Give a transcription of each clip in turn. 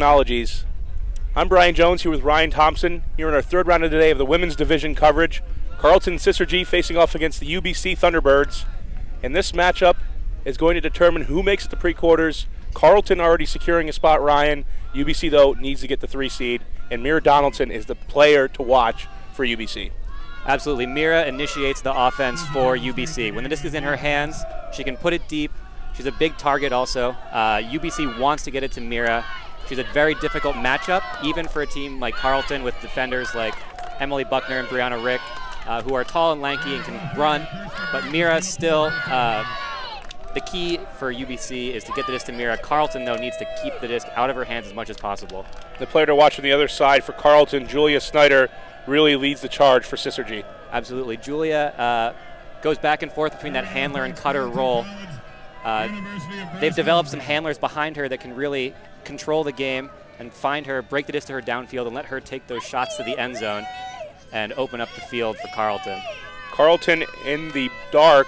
Technologies. I'm Brian Jones here with Ryan Thompson here in our third round of the day of the women's division coverage. Carleton Syzygy facing off against the UBC Thunderbirds. And this matchup is going to determine who makes it to pre-quarters. Carleton already securing a spot, Ryan. UBC, though, needs to get the 3 seed. And Mira Donaldson is the player to watch for UBC. Absolutely. Mira initiates the offense for UBC. When the disc is in her hands, she can put it deep. She's a big target also. UBC wants to get it to Mira. She's a very difficult matchup, even for a team like Carleton with defenders like Emily Buckner and Brianna Rick, who are tall and lanky and can run. But Mira still, the key for UBC is to get the disc to Mira. Carleton, though, needs to keep the disc out of her hands as much as possible. The player to watch on the other side for Carleton, Julia Snyder, really leads the charge for Syzygy. Absolutely. Julia goes back and forth between that handler and cutter role. They've developed some handlers behind her that can really control the game and find her, break the disc to her downfield, and let her take those shots to the end zone and open up the field for Carleton. Carleton in the dark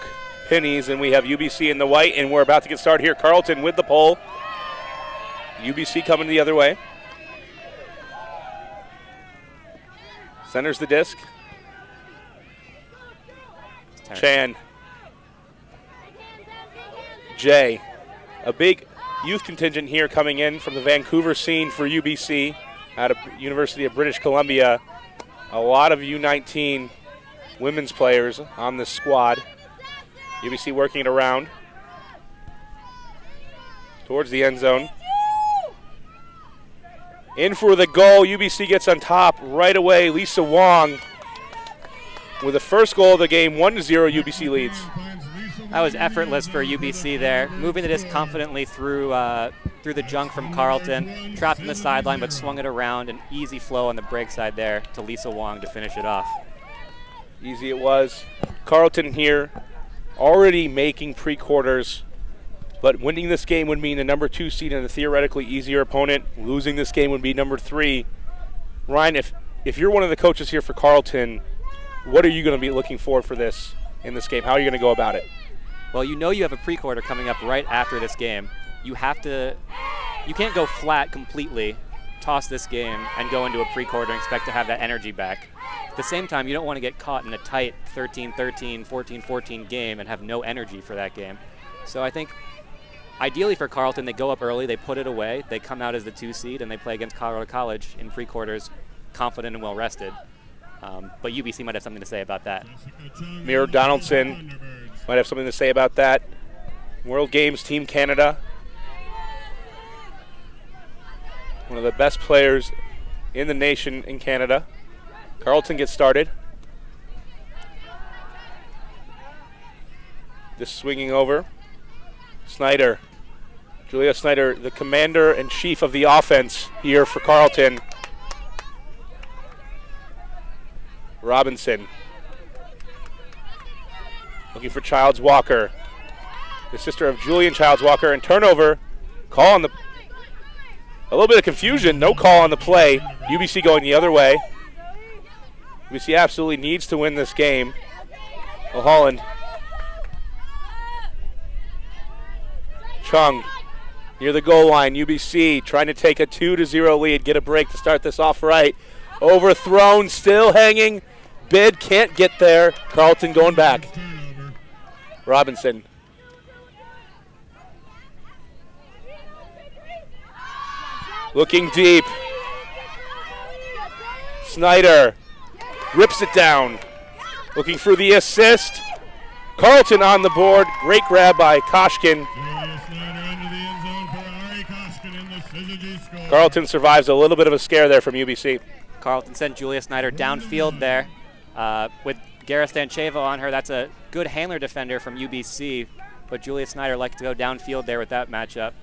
pennies, and we have UBC in the white, and we're about to get started here. Carleton with the pole. UBC coming the other way. Centers the disc. Chan. Jay. A big youth contingent here coming in from the Vancouver scene for UBC out of University of British Columbia. A lot of U19 women's players on this squad. UBC working it around towards the end zone. In for the goal. UBC gets on top right away. Lisa Wong with the first goal of the game. 1-0 UBC leads. That was effortless for UBC there, moving the disc confidently through the junk from Carleton, trapped in the sideline but swung it around, an easy flow on the break side there to Lisa Wong to finish it off. Easy it was. Carleton here already making pre-quarters, but winning this game would mean the number 2 seed and a theoretically easier opponent. Losing this game would be number 3. Ryan, if you're one of the coaches here for Carleton, what are you going to be looking for this in this game? How are you going to go about it? Well, you know you have a pre-quarter coming up right after this game. You can't go flat completely, toss this game, and go into a pre-quarter and expect to have that energy back. At the same time, you don't want to get caught in a tight 13-13, 14-14 game and have no energy for that game. So I think ideally for Carleton, they go up early, they put it away, they come out as the 2 seed, and they play against Colorado College in pre-quarters confident and well-rested. But UBC might have something to say about that. Mira Donaldson might have something to say about that. World Games Team Canada. One of the best players in the nation in Canada. Carleton gets started. This swinging over. Snyder. Julia Snyder, the commander-in-chief of the offense here for Carleton. Robinson. Looking for Childs Walker, the sister of Julian Childs Walker, and turnover. Call on a little bit of confusion. No call on the play. UBC going the other way. UBC absolutely needs to win this game. Holland. Chung near the goal line. UBC trying to take a 2-0 lead. Get a break to start this off right. Overthrown, still hanging. Bid can't get there. Carleton going back. Robinson. Looking deep. Snyder rips it down. Looking for the assist. Carleton on the board. Great grab by Koshkin. Carleton survives a little bit of a scare there from UBC. Carleton sent Julia Snyder downfield there with Gara Stancheva on her. That's a good handler defender from UBC, but Julia Snyder likes to go downfield there with that matchup.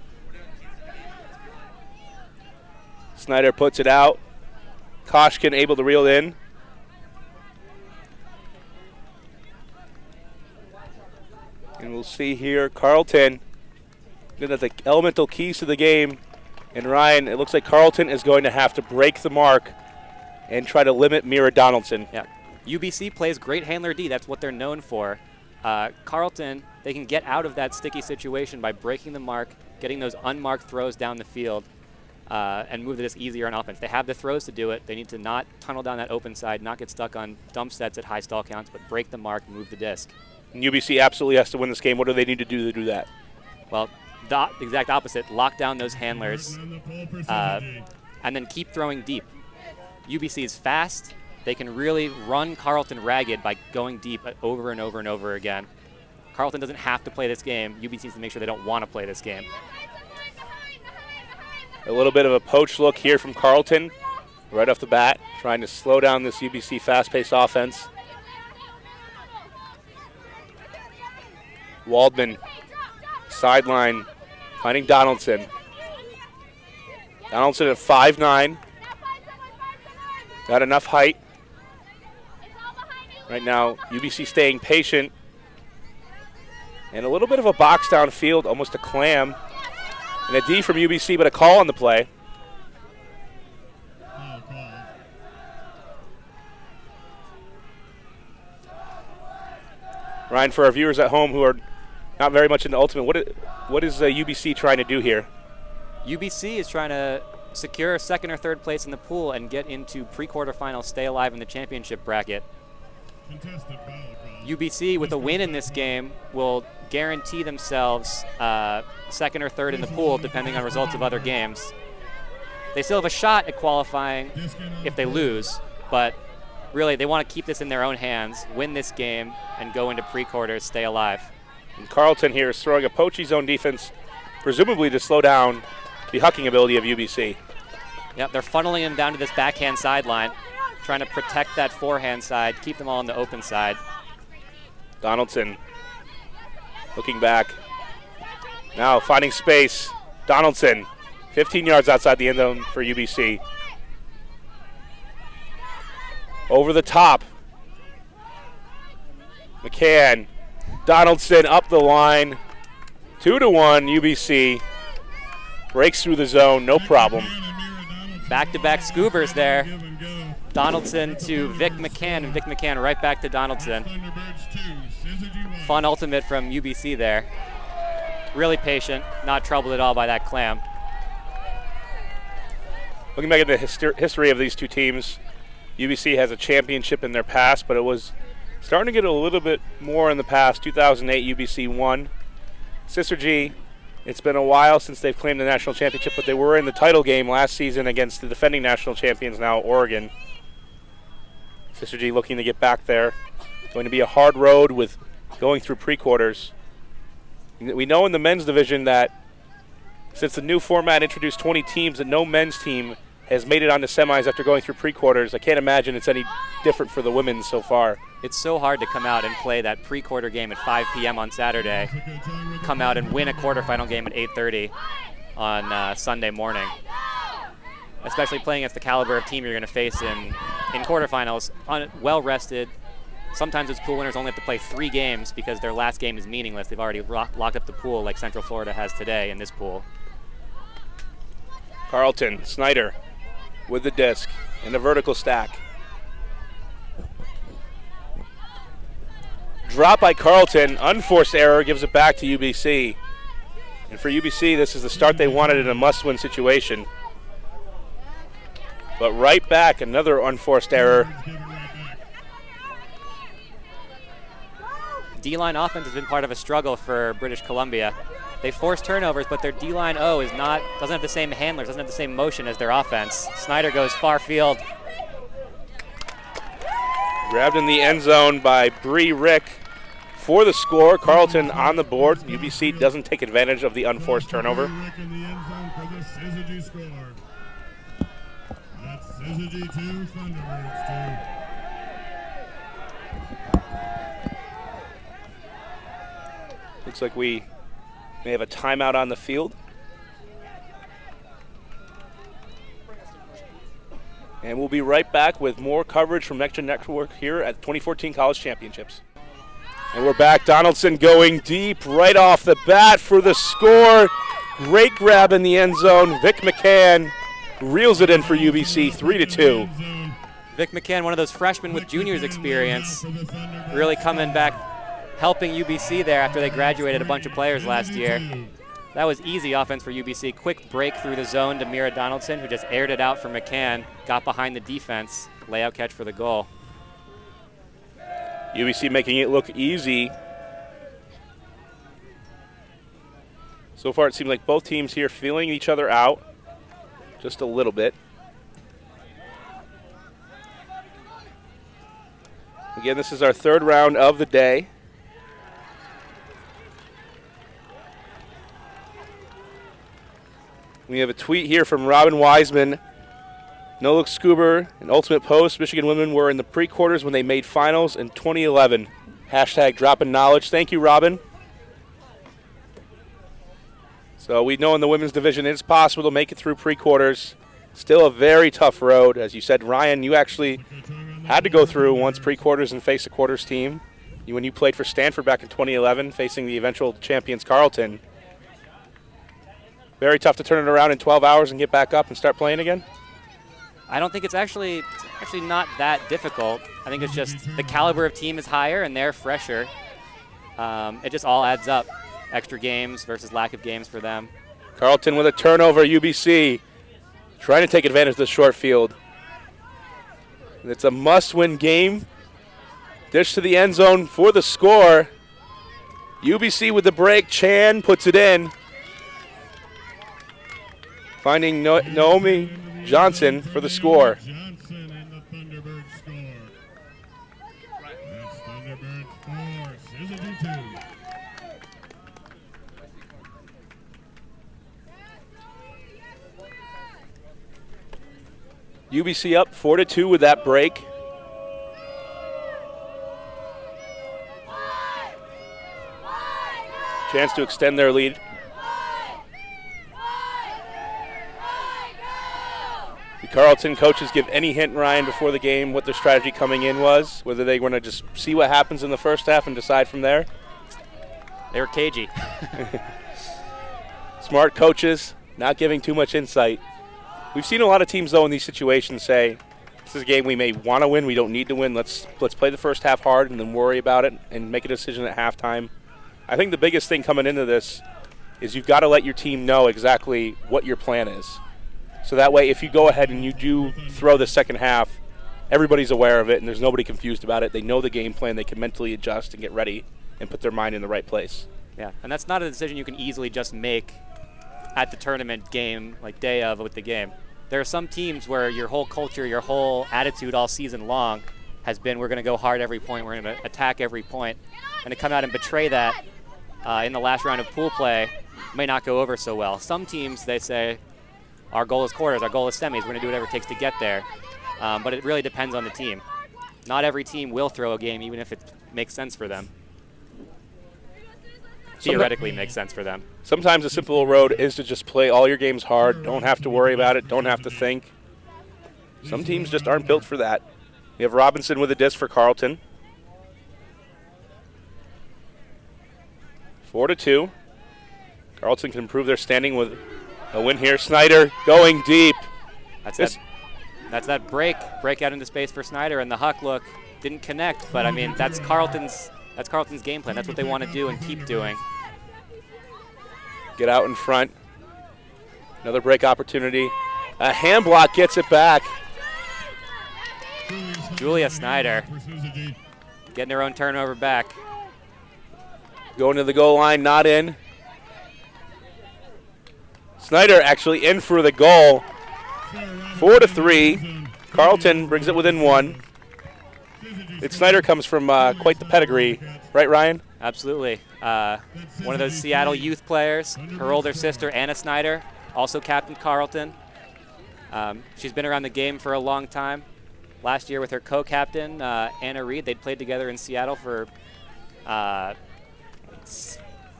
Snyder puts it out. Koshkin able to reel in. And we'll see here, Carleton looking at the elemental keys to the game. And Ryan, it looks like Carleton is going to have to break the mark and try to limit Mira Donaldson. Yeah. UBC plays great handler D. That's what they're known for. Carleton, they can get out of that sticky situation by breaking the mark, getting those unmarked throws down the field. and move the disc easier on offense. They have the throws to do it. They need to not tunnel down that open side, not get stuck on dump sets at high stall counts, but break the mark, move the disc. And UBC absolutely has to win this game. What do they need to do that? Well, the exact opposite. Lock down those handlers and then keep throwing deep. UBC is fast. They can really run Carleton ragged by going deep over and over and over again. Carleton doesn't have to play this game. UBC needs to make sure they don't want to play this game. A little bit of a poach look here from Carleton right off the bat, trying to slow down this UBC fast-paced offense. Waldman, sideline, finding Donaldson. Donaldson at 5'9". Got enough height. Right now, UBC staying patient. And a little bit of a box downfield, almost a clam. And a D from UBC, but a call on the play. Ryan, for our viewers at home who are not very much into Ultimate, what is UBC trying to do here? UBC is trying to secure second or third place in the pool and get into pre-quarterfinals, stay alive in the championship bracket. UBC, with a win in this game, will guarantee themselves second or third in the pool, depending on results of other games. They still have a shot at qualifying if they lose, but really they want to keep this in their own hands, win this game, and go into pre-quarters, stay alive. And Carleton here is throwing a poachy zone defense, presumably to slow down the hucking ability of UBC. Yep, they're funneling him down to this backhand sideline, trying to protect that forehand side, keep them all on the open side. Donaldson looking back. Now finding space. Donaldson, 15 yards outside the end zone for UBC. Over the top. McCann. Donaldson up the line. 2-1 UBC. Breaks through the zone, no problem. Back-to-back scoobers there. Donaldson to Vic McCann, and Vic McCann right back to Donaldson. Fun ultimate from UBC there. Really patient, not troubled at all by that clam. Looking back at the history of these two teams, UBC has a championship in their past, but it was starting to get a little bit more in the past. 2008 UBC won. Sister G, it's been a while since they've claimed the national championship, but they were in the title game last season against the defending national champions, now Oregon. Sister G looking to get back there. Going to be a hard road with going through pre-quarters. We know in the men's division that since the new format introduced 20 teams, that no men's team has made it onto semis after going through pre-quarters. I can't imagine it's any different for the women so far. It's so hard to come out and play that pre-quarter game at 5 p.m. on Saturday, come out and win a quarterfinal game at 8:30 on Sunday morning. Especially playing against the caliber of team you're going to face in quarterfinals, well-rested. Sometimes its pool winners only have to play 3 games because their last game is meaningless. They've already locked up the pool like Central Florida has today in this pool. Carleton, Snyder with the disc in the vertical stack. Drop by Carleton, unforced error, gives it back to UBC. And for UBC, this is the start they wanted in a must-win situation. But right back, another unforced error. D-line offense has been part of a struggle for British Columbia. They force turnovers, but their D-line doesn't have the same handlers, doesn't have the same motion as their offense. Snyder goes far field. Grabbed in the end zone by Bree Rick for the score. Carleton on the board. UBC doesn't take advantage of the unforced turnover. Looks like we may have a timeout on the field. And we'll be right back with more coverage from Next Gen Network here at 2014 College Championships. And we're back. Donaldson going deep right off the bat for the score. Great grab in the end zone. Vic McCann reels it in for UBC, 3-2. Vic McCann, one of those freshmen with juniors experience, really coming back, helping UBC there after they graduated a bunch of players last year. That was easy offense for UBC. Quick break through the zone to Mira Donaldson, who just aired it out for McCann, got behind the defense, layout catch for the goal. UBC making it look easy. So far it seems like both teams here feeling each other out just a little bit. Again, this is our third round of the day. We have a tweet here from Robin Wiseman. No Look Scuba and Ultimate Post. Michigan women were in the pre-quarters when they made finals in 2011. Hashtag dropping knowledge. Thank you, Robin. So we know in the women's division it's possible to make it through pre-quarters. Still a very tough road. As you said, Ryan, you actually had to go through once pre-quarters and face a quarters team. When you played for Stanford back in 2011, facing the eventual champions Carleton. Very tough to turn it around in 12 hours and get back up and start playing again? I don't think it's actually not that difficult. I think it's just the caliber of team is higher and they're fresher. It just all adds up. Extra games versus lack of games for them. Carleton with a turnover, UBC trying to take advantage of the short field. It's a must-win game. Dish to the end zone for the score. UBC with the break. Chan puts it in. Finding Naomi Johnson for the score. Johnson and the Thunderbirds score. That's Thunderbirds 4, Syzygy 2. UBC up 4-2 with that break. Chance to extend their lead. The Carleton coaches give any hint, Ryan, before the game what their strategy coming in was? Whether they want to just see what happens in the first half and decide from there? They were cagey. Smart coaches, not giving too much insight. We've seen a lot of teams, though, in these situations say, this is a game we may want to win, we don't need to win. Let's play the first half hard and then worry about it and make a decision at halftime. I think the biggest thing coming into this is you've got to let your team know exactly what your plan is. So that way, if you go ahead and you do throw the second half, everybody's aware of it and there's nobody confused about it. They know the game plan. They can mentally adjust and get ready and put their mind in the right place. Yeah, and that's not a decision you can easily just make at the tournament game, like day of with the game. There are some teams where your whole culture, your whole attitude all season long has been we're going to go hard every point, we're going to attack every point. And to come out and betray that in the last round of pool play may not go over so well. Some teams, they say, our goal is quarters, our goal is semis, we're going to do whatever it takes to get there. But it really depends on the team. Not every team will throw a game even if it makes sense for them. Theoretically makes sense for them. Sometimes a simple road is to just play all your games hard, don't have to worry about it, don't have to think. Some teams just aren't built for that. We have Robinson with a disc for Carleton. 4-2. Carleton can improve their standing with a win here. Snyder going deep. That's that break out into space for Snyder, and the Huck look didn't connect, but I mean that's Carleton's game plan. That's what they want to do and keep doing. Get out in front. Another break opportunity. A hand block gets it back. Julia Snyder getting her own turnover back. Going to the goal line, not in. Snyder actually in for the goal. 4-3. Carleton brings it within one. Snyder comes from quite the pedigree, right, Ryan? Absolutely. One of those Seattle youth players. Her older sister, Anna Snyder, also captained Carleton. She's been around the game for a long time. Last year with her co-captain, Anna Reed, they'd played together in Seattle for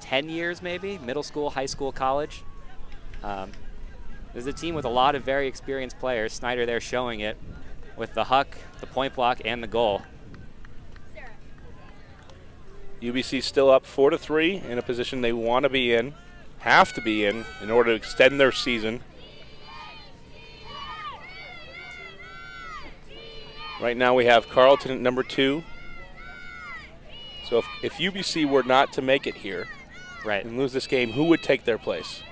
10 years maybe, middle school, high school, college. There's a team with a lot of very experienced players. Snyder there showing it with the huck, the point block, and the goal. UBC still up 4-3 in a position they want to be in, have to be in order to extend their season. Right now we have Carleton at number 2. So if UBC were not to make it here, Right. and lose this game, who would take their place?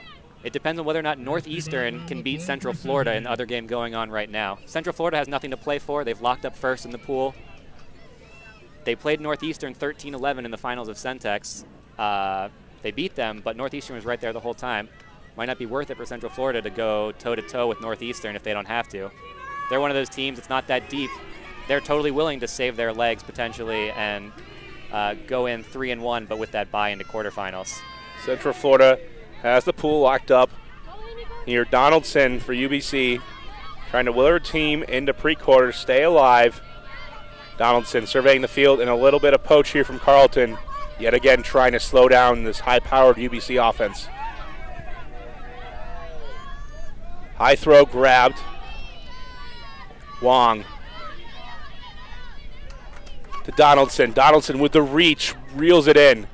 It depends on whether or not Northeastern can beat Central Florida in the other game going on right now. Central Florida has nothing to play for. They've locked up first in the pool. They played Northeastern 13-11 in the finals of Centex. They beat them, but Northeastern was right there the whole time. Might not be worth it for Central Florida to go toe-to-toe with Northeastern if they don't have to. They're one of those teams that's not that deep. They're totally willing to save their legs potentially and go in 3-1, but with that bye into quarterfinals. Central Florida has the pool locked up. Here, Donaldson for UBC, trying to will her team into pre-quarters, stay alive. Donaldson surveying the field, and a little bit of poach here from Carleton, yet again trying to slow down this high-powered UBC offense. High throw grabbed. Wong to Donaldson. Donaldson with the reach, reels it in.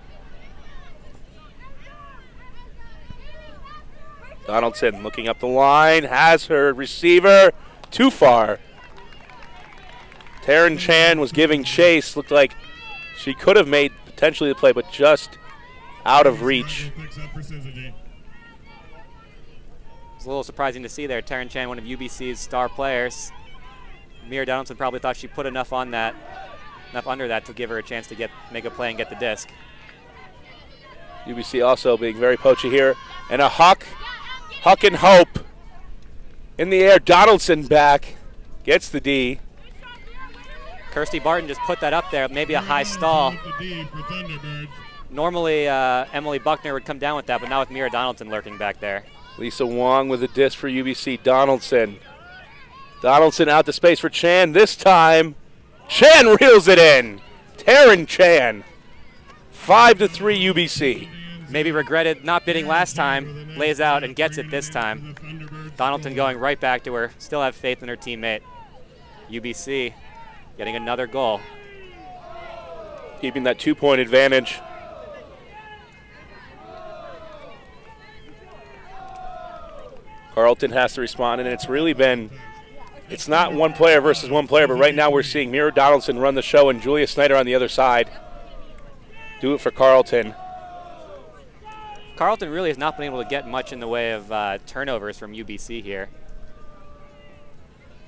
Donaldson looking up the line, has her receiver too far. Taryn Chan was giving chase. Looked like she could have made potentially the play, but just out of reach. It's a little surprising to see there. Taryn Chan, one of UBC's star players. Mira Donaldson probably thought she put enough on that, enough under that to give her a chance to make a play and get the disc. UBC also being very poachy here. And a huck and hope in the air. Donaldson back, gets the D. Kirsty Barton just put that up there, maybe a high stall. Normally Emily Buckner would come down with that, but now with Mira Donaldson lurking back there. Lisa Wong with a disc for UBC. Donaldson out to space for Chan. This time, Chan reels it in. Taryn Chan, 5-3 UBC. Maybe regretted not bidding last time, lays out and gets it this time. Donaldson going right back to her, still have faith in her teammate. UBC getting another goal. Keeping that 2-point advantage. Carleton has to respond, and it's really been, it's not one player versus one player, but right now we're seeing Mira Donaldson run the show and Julia Snyder on the other side do it for Carleton. Carleton really has not been able to get much in the way of turnovers from UBC here.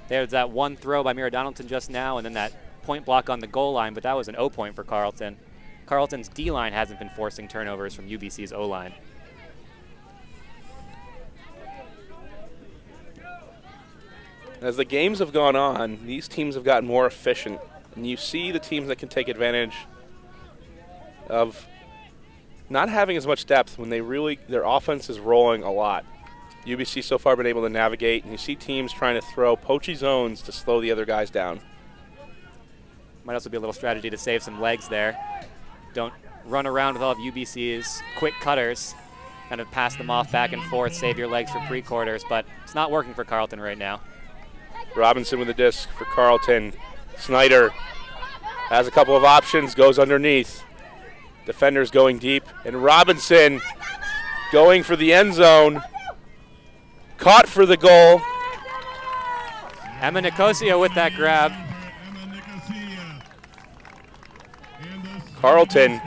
There's that one throw by Mira Donaldson just now, and then that point block on the goal line, but that was an O point for Carleton. Carleton's D-line hasn't been forcing turnovers from UBC's O-line. As the games have gone on, these teams have gotten more efficient, and you see the teams that can take advantage of not having as much depth when their offense is rolling a lot. UBC so far been able to navigate, and you see teams trying to throw poachy zones to slow the other guys down. Might also be a little strategy to save some legs there. Don't run around with all of UBC's quick cutters, kind of pass them off back and forth, save your legs for pre-quarters, but it's not working for Carleton right now. Robinson with the disc for Carleton. Snyder has a couple of options, goes underneath. Defenders going deep, and Robinson going for the end zone. Caught for the goal. Emma Nicosia with that grab. Carleton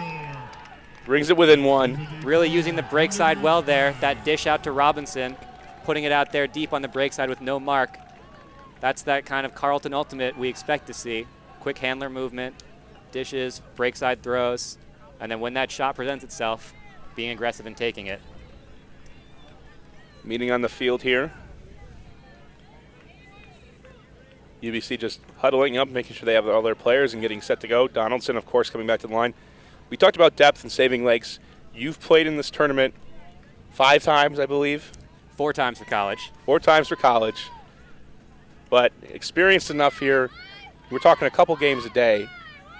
brings it within one. Really using the break side well there. That dish out to Robinson, putting it out there deep on the break side with no mark. That's that kind of Carleton ultimate we expect to see. Quick handler movement, dishes, break side throws, and then when that shot presents itself, being aggressive and taking it. Meeting on the field here. UBC just huddling up, making sure they have all their players and getting set to go. Donaldson, of course, coming back to the line. We talked about depth and saving legs. You've played in this tournament 5 times, I believe. 4 times for college. 4 times for college. But experienced enough here. We're talking a couple games a day.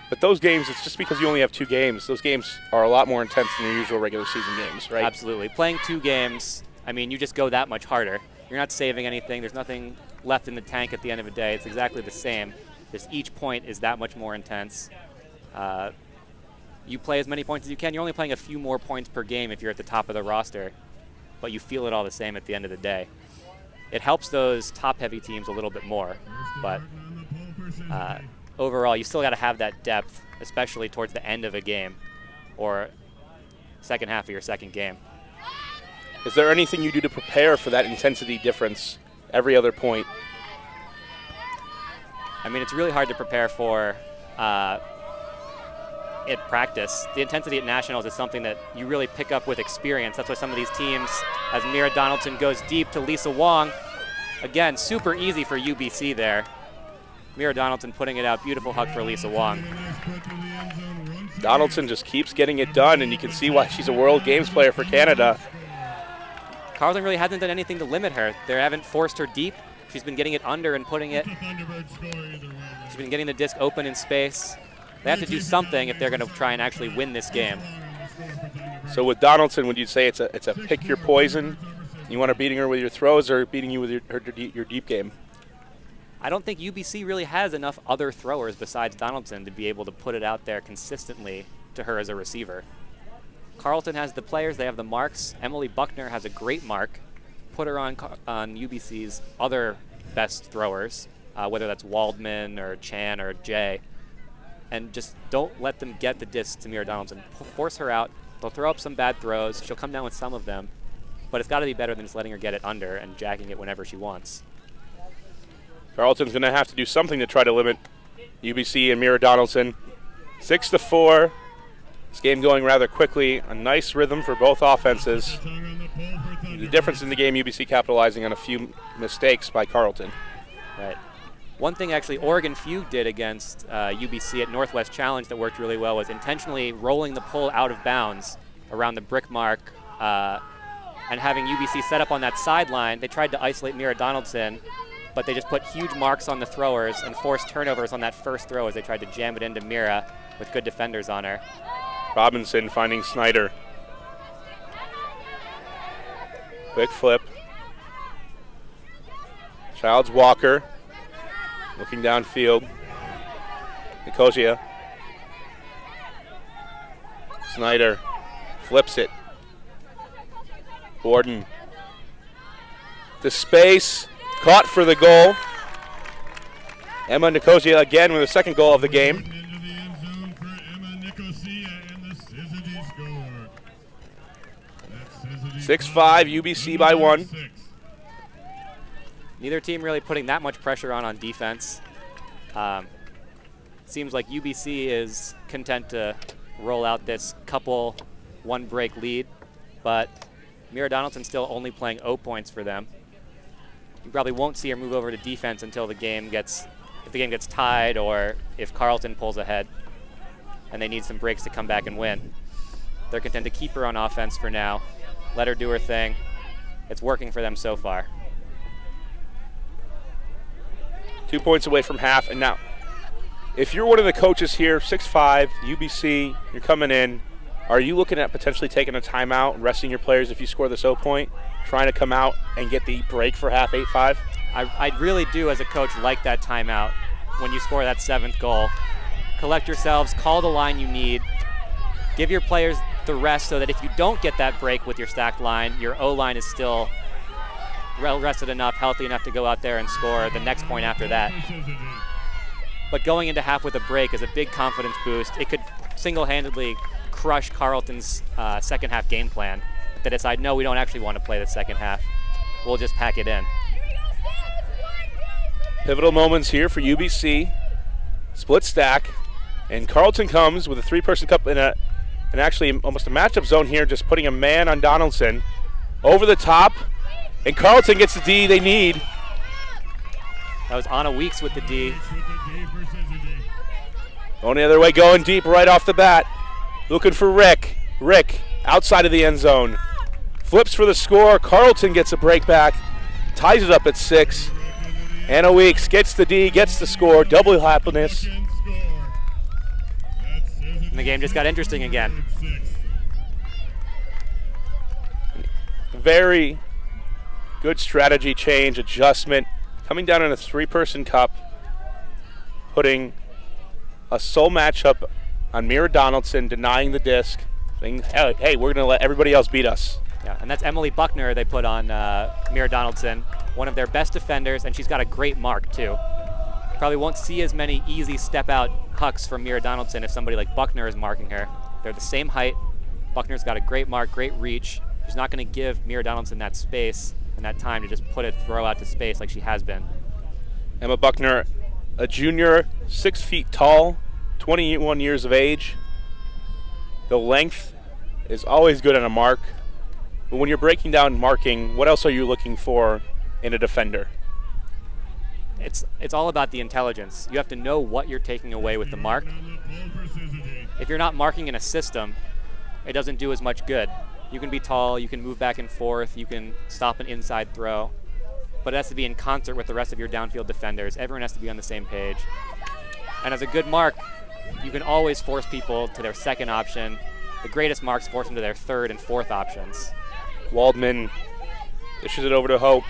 But those games, it's just because you only have 2 games. Those games are a lot more intense than your usual regular season games, right? Absolutely. Playing 2 games, I mean, you just go that much harder. You're not saving anything. There's nothing left in the tank at the end of the day. It's exactly the same. Just each point is that much more intense. You play as many points as you can. You're only playing a few more points per game if you're at the top of the roster, but you feel it all the same at the end of the day. It helps those top-heavy teams a little bit more, but overall, you still got to have that depth, especially towards the end of a game, or second half of your second game. Is there anything you do to prepare for that intensity difference every other point? I mean, it's really hard to prepare for at practice. The intensity at nationals is something that you really pick up with experience. That's why some of these teams, as Mira Donaldson goes deep to Lisa Wong, again, super easy for UBC there. Mira Donaldson putting it out. Beautiful hug for Lisa Wong. Donaldson just keeps getting it done, and you can see why she's a World Games player for Canada. Carleton really hasn't done anything to limit her. They haven't forced her deep. She's been getting it under and putting it. She's been getting the disc open in space. They have to do something if they're going to try and actually win this game. So with Donaldson, would you say it's a pick your poison? You want her beating her with your throws or beating you with your deep game? I don't think UBC really has enough other throwers besides Donaldson to be able to put it out there consistently to her as a receiver. Carleton has the players, they have the marks. Emily Buckner has a great mark. Put her on UBC's other best throwers, whether that's Waldman or Chan or Jay, and just don't let them get the disc to Mira Donaldson. Force her out. They'll throw up some bad throws. She'll come down with some of them, but it's got to be better than just letting her get it under and jacking it whenever she wants. Carleton's going to have to do something to try to limit UBC and Mira Donaldson. 6-4. This game going rather quickly. A nice rhythm for both offenses. The difference in the game, UBC capitalizing on a few mistakes by Carleton. Right. One thing actually Oregon Fugue did against UBC at Northwest Challenge that worked really well was intentionally rolling the pull out of bounds around the brick mark and having UBC set up on that sideline. They tried to isolate Mira Donaldson, but they just put huge marks on the throwers and forced turnovers on that first throw as they tried to jam it into Mira with good defenders on her. Robinson finding Snyder. Quick flip. Childs Walker looking downfield. Nicosia. Snyder flips it. Borden. To space. Caught for the goal. Emma Nicosia again with the second goal of the game. 6-5, UBC by 1. Neither team really putting that much pressure on defense. Seems like UBC is content to roll out this couple one-break lead, but Mira Donaldson still only playing 0 points for them. You probably won't see her move over to defense until if the game gets tied or if Carleton pulls ahead and they need some breaks to come back and win. They're content to keep her on offense for now. Let her do her thing. It's working for them so far. 2 points away from half. And now, if you're one of the coaches here, 6-5, UBC, you're coming in, are you looking at potentially taking a timeout and resting your players if you score this 0 point, trying to come out and get the break for half 8-5? I really do, as a coach, like that timeout when you score that 7th goal. Collect yourselves, call the line you need, give your players the rest so that if you don't get that break with your stacked line, your O-line is still well rested enough, healthy enough to go out there and score the next point after that. But going into half with a break is a big confidence boost. It could single-handedly crush Carleton's second half game plan. They decide, no, we don't actually want to play the second half. We'll just pack it in. Pivotal moments here for UBC. Split stack. And Carleton comes with a 3-person cup and actually almost a matchup zone here, just putting a man on Donaldson. Over the top. And Carleton gets the D they need. That was Anna Weeks with the D. Going the other way, going deep right off the bat. Looking for Rick. Rick, outside of the end zone. Flips for the score. Carleton gets a break back. Ties it up at 6. Anna Weeks gets the D, gets the score. Double happiness. And the game just got interesting again. Very good strategy change, adjustment. Coming down in a 3-person cup. Putting a sole matchup on Mira Donaldson, denying the disc. Saying, hey, we're going to let everybody else beat us. Yeah, and that's Emily Buckner they put on Mira Donaldson, one of their best defenders, and she's got a great mark too. Probably won't see as many easy step-out hucks from Mira Donaldson if somebody like Buckner is marking her. They're the same height, Buckner's got a great mark, great reach. She's not going to give Mira Donaldson that space and that time to just put a throw out to space like she has been. Emma Buckner, a junior, 6 feet tall, 21 years of age. The length is always good on a mark. But when you're breaking down marking, what else are you looking for in a defender? It's all about the intelligence. You have to know what you're taking away with the mark. If you're not marking in a system, it doesn't do as much good. You can be tall, you can move back and forth, you can stop an inside throw, but it has to be in concert with the rest of your downfield defenders. Everyone has to be on the same page. And as a good mark, you can always force people to their second option. The greatest marks force them to their third and fourth options. Waldman dishes it over to Hope.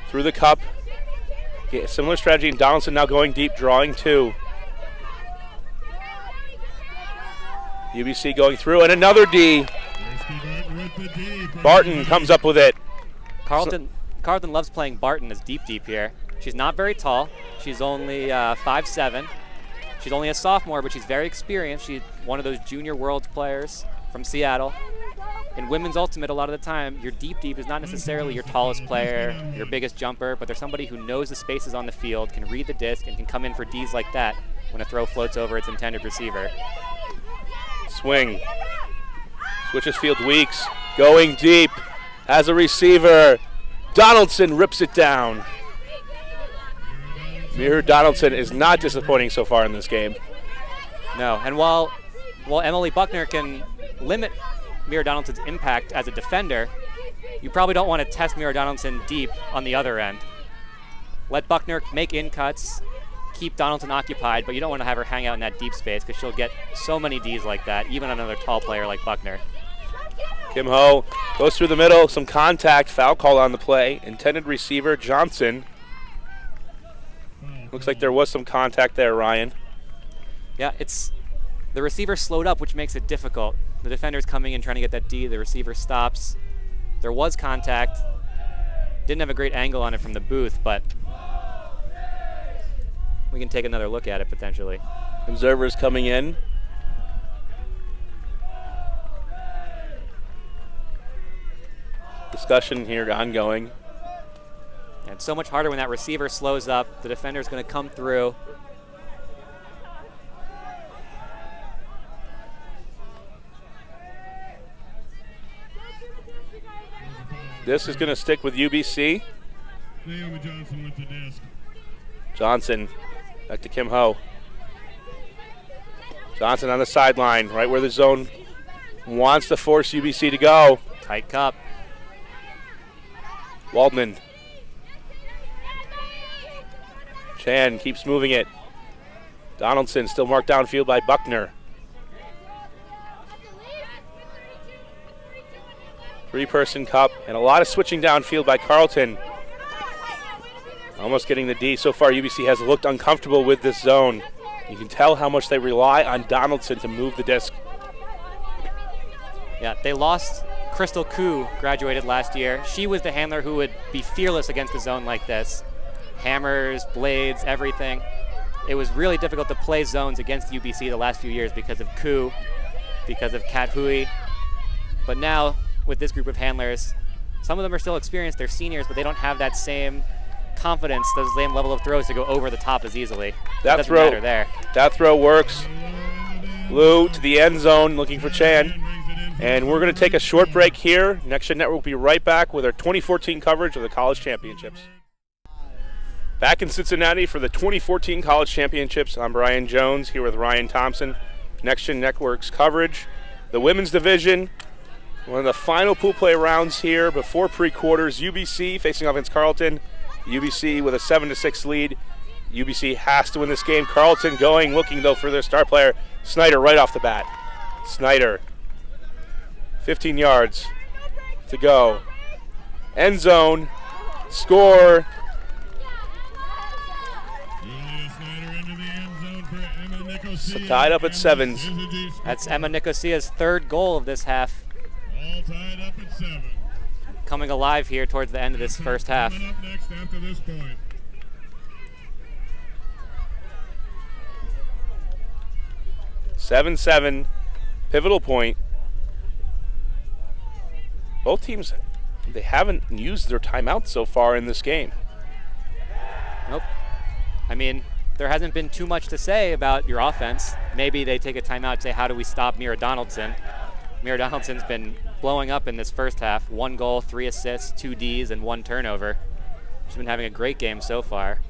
Through the cup. Similar strategy, and Donaldson now going deep, drawing two. UBC going through, and another D. Barton comes up with it. Carlton loves playing Barton as deep here. She's not very tall. She's only 5'7". She's only a sophomore, but she's very experienced. She's one of those junior worlds players from Seattle. In women's ultimate, a lot of the time, your deep is not necessarily your tallest player, your biggest jumper, but they're somebody who knows the spaces on the field, can read the disc, and can come in for Ds like that when a throw floats over its intended receiver. Swing. Switches field Weeks. Going deep as a receiver. Donaldson rips it down. Mira Donaldson is not disappointing so far in this game. No, and while Emily Buckner can limit Mira Donaldson's impact as a defender, you probably don't want to test Mira Donaldson deep on the other end. Let Buckner make in cuts, keep Donaldson occupied, but you don't want to have her hang out in that deep space because she'll get so many Ds like that, even on another tall player like Buckner. Kim Ho goes through the middle, some contact, foul call on the play. Intended receiver, Johnson. Looks like there was some contact there, Ryan. Yeah, the receiver slowed up, which makes it difficult. The defender's coming in trying to get that D, the receiver stops. There was contact. Didn't have a great angle on it from the booth, but we can take another look at it potentially. Observers coming in. Discussion here ongoing. And it's so much harder when that receiver slows up. The defender's going to come through. This is going to stick with UBC. Naomi Johnson with the disc. Johnson back to Kim Ho. Johnson on the sideline, right where the zone wants to force UBC to go. Tight cup. Waldman. Chan keeps moving it. Donaldson still marked downfield by Buckner. Three-person cup and a lot of switching downfield by Carleton. Almost getting the D. So far, UBC has looked uncomfortable with this zone. You can tell how much they rely on Donaldson to move the disc. Yeah, they lost Crystal Koo, graduated last year. She was the handler who would be fearless against a zone like this. Hammers, blades, everything. It was really difficult to play zones against UBC the last few years because of Koo, because of Kat Hui. But now, with this group of handlers, some of them are still experienced, they're seniors, but they don't have that same confidence, the same level of throws to go over the top as easily. That doesn't throw matter there. That throw works. Lou to the end zone looking for Chan. And we're going to take a short break here. Next Gen Network will be right back with our 2014 coverage of the college championships. Back in Cincinnati for the 2014 college championships, I'm Brian Jones here with Ryan Thompson. Next Gen Network's coverage. The women's division, one of the final pool play rounds here before pre-quarters. UBC facing off against Carleton. UBC with a 7-6 lead. UBC has to win this game. Carleton looking though for their star player, Snyder, right off the bat. Snyder, 15 yards to go. End zone, score. Tied up at 7. That's Emma Nicosia's third goal of this half. All tied up at 7. Coming alive here towards the end of this first half. Coming up next after this point. 7-7. pivotal point. Both teams, they haven't used their timeouts so far in this game. Nope. I mean, there hasn't been too much to say about your offense. Maybe they take a timeout and say, how do we stop Mira Donaldson? Mira Donaldson's been blowing up in this first half. 1 goal, 3 assists, 2 Ds, and 1 turnover. She's been having a great game so far.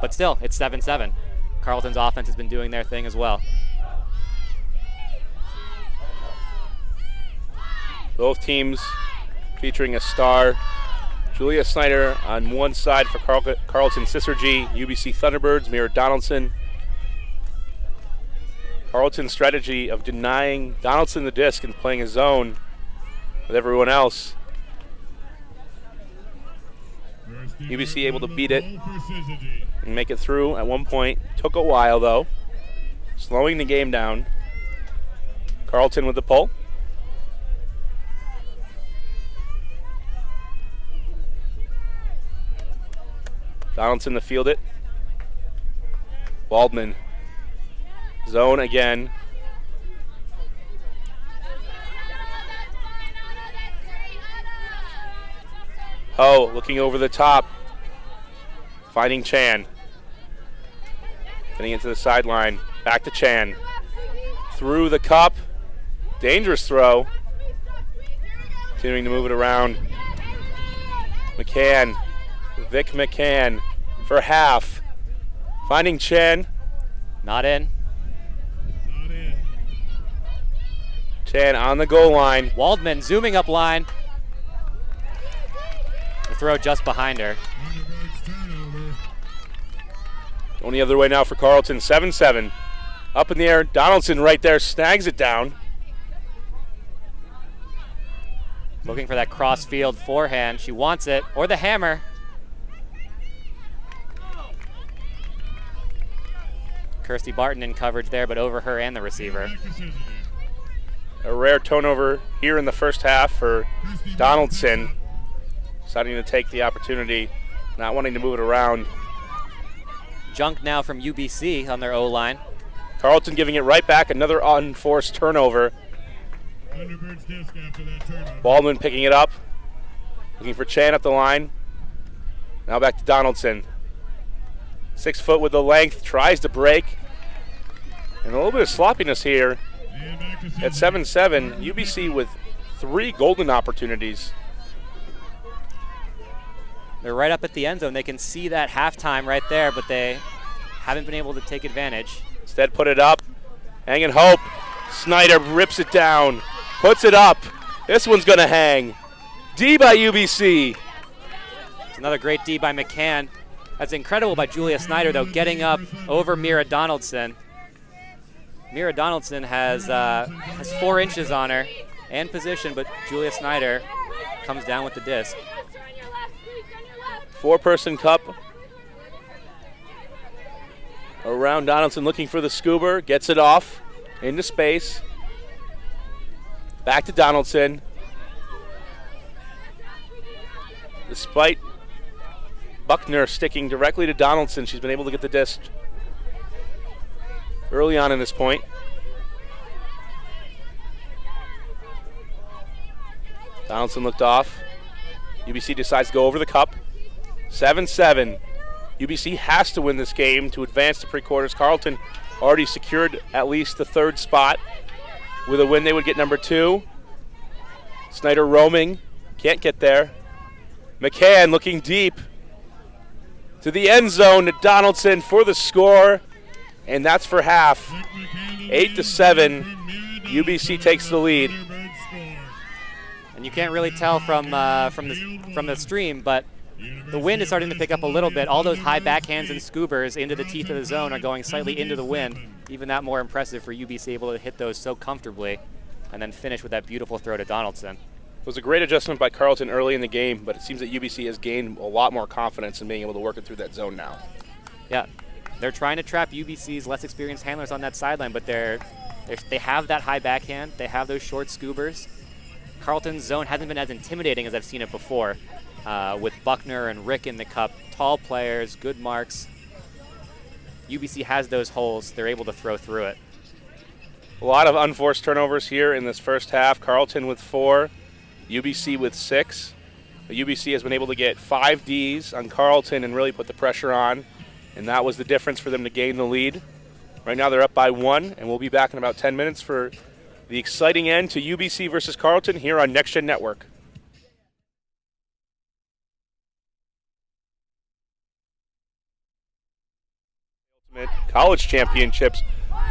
But still, it's 7-7. Carleton's offense has been doing their thing as well. Both teams featuring a star. Julia Snyder on one side for Carleton Syzygy, UBC Thunderbirds, Mira Donaldson. Carleton's strategy of denying Donaldson the disc and playing a zone with everyone else. UBC able to beat it and make it through at one point. Took a while though, slowing the game down. Carleton with the pull. Donaldson to field it. Waldman. Zone again. Ho looking over the top. Finding Chan. Getting into the sideline. Back to Chan. Through the cup. Dangerous throw. Continuing to move it around. McCann. Vic McCann for half. Finding Chan. Not in. Chan on the goal line. Waldman zooming up line. The throw just behind her. Going the other way now for Carleton. 7-7. Up in the air. Donaldson right there snags it down. Looking for that cross-field forehand. She wants it. Or the hammer. Kirsty Barton in coverage there, but over her and the receiver. A rare turnover here in the first half for Donaldson. Deciding to take the opportunity, not wanting to move it around. Junk now from UBC on their O-line. Carleton giving it right back, another unforced turnover. Baldwin picking it up. Looking for Chan up the line. Now back to Donaldson. 6 foot with the length, tries to break. And a little bit of sloppiness here at 7-7. UBC with 3 golden opportunities. They're right up at the end zone. They can see that halftime right there, but they haven't been able to take advantage. Instead put it up, hanging hope. Snyder rips it down, puts it up. This one's gonna hang. D by UBC. It's another great D by McCann. That's incredible by Julia Snyder, though, getting up over Mira Donaldson. Mira Donaldson has 4 inches on her and position, but Julia Snyder comes down with the disc. 4-person cup. Around Donaldson looking for the scuba, gets it off into space. Back to Donaldson. Despite Buckner sticking directly to Donaldson, she's been able to get the disc early on in this point. Donaldson looked off. UBC decides to go over the cup. 7-7. UBC has to win this game to advance to pre-quarters. Carleton already secured at least the 3rd spot. With a win, they would get number 2. Snyder roaming, can't get there. McCann looking deep to the end zone to Donaldson for the score, and that's for half. 8-7. UBC takes the lead. And you can't really tell from the stream, but the wind is starting to pick up a little bit. All those high backhands and scoobers into the teeth of the zone are going slightly into the wind. Even that more impressive for UBC able to hit those so comfortably and then finish with that beautiful throw to Donaldson. It was a great adjustment by Carleton early in the game, but it seems that UBC has gained a lot more confidence in being able to work it through that zone now. Yeah, they're trying to trap UBC's less experienced handlers on that sideline, but they have that high backhand, they have those short scoobers. Carleton's zone hasn't been as intimidating as I've seen it before, with Buckner and Rick in the cup. Tall players, good marks. UBC has those holes. They're able to throw through it. A lot of unforced turnovers here in this first half. Carleton with 4, UBC with 6. But UBC has been able to get 5 Ds on Carleton and really put the pressure on, and that was the difference for them to gain the lead. Right now they're up by 1, and we'll be back in about 10 minutes for the exciting end to UBC versus Carleton here on Next Gen Network. Ultimate College Championships.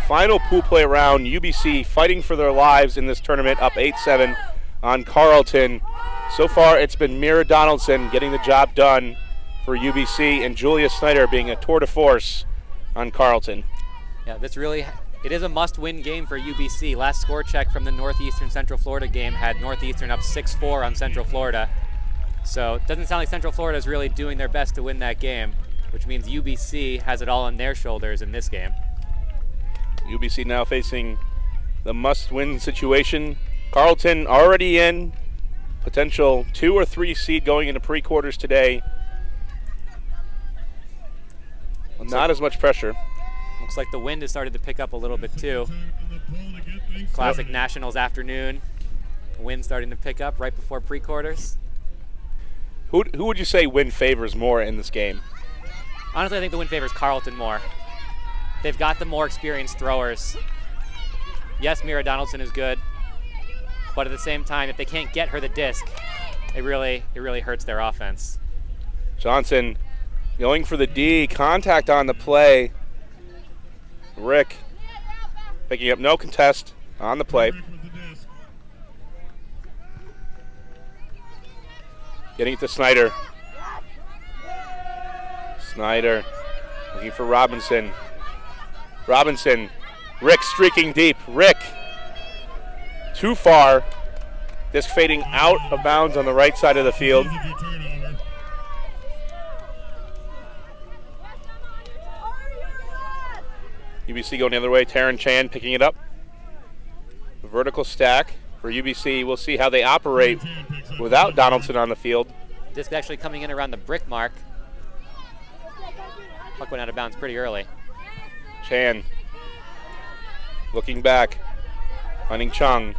Final pool play round, UBC fighting for their lives in this tournament, up 8-7 on Carleton. So far, it's been Mira Donaldson getting the job done for UBC and Julia Snyder being a tour de force on Carleton. Yeah, it is a must-win game for UBC. Last score check from the Northeastern Central Florida game had Northeastern up 6-4 on Central Florida. So it doesn't sound like Central Florida is really doing their best to win that game, which means UBC has it all on their shoulders in this game. UBC now facing the must-win situation. Carleton already in, potential 2 or 3 seed going into pre-quarters today. Well, not as much pressure. Looks like the wind has started to pick up a little bit too. Classic Nationals afternoon. Wind starting to pick up right before pre-quarters. Who would you say wind favors more in this game? Honestly, I think the wind favors Carleton more. They've got the more experienced throwers. Yes, Mira Donaldson is good, but at the same time, if they can't get her the disc, it really hurts their offense. Johnson going for the D, contact on the play. Rick picking up no contest on the play. Getting it to Snyder. Snyder looking for Robinson. Robinson, Rick streaking deep. Rick, too far. Disc fading out of bounds on the right side of the field. UBC going the other way. Taryn Chan picking it up. Vertical stack for UBC. We'll see how they operate without Donaldson on the field. Disc actually coming in around the brick mark. Puck went out of bounds pretty early. Chan looking back, finding Chung.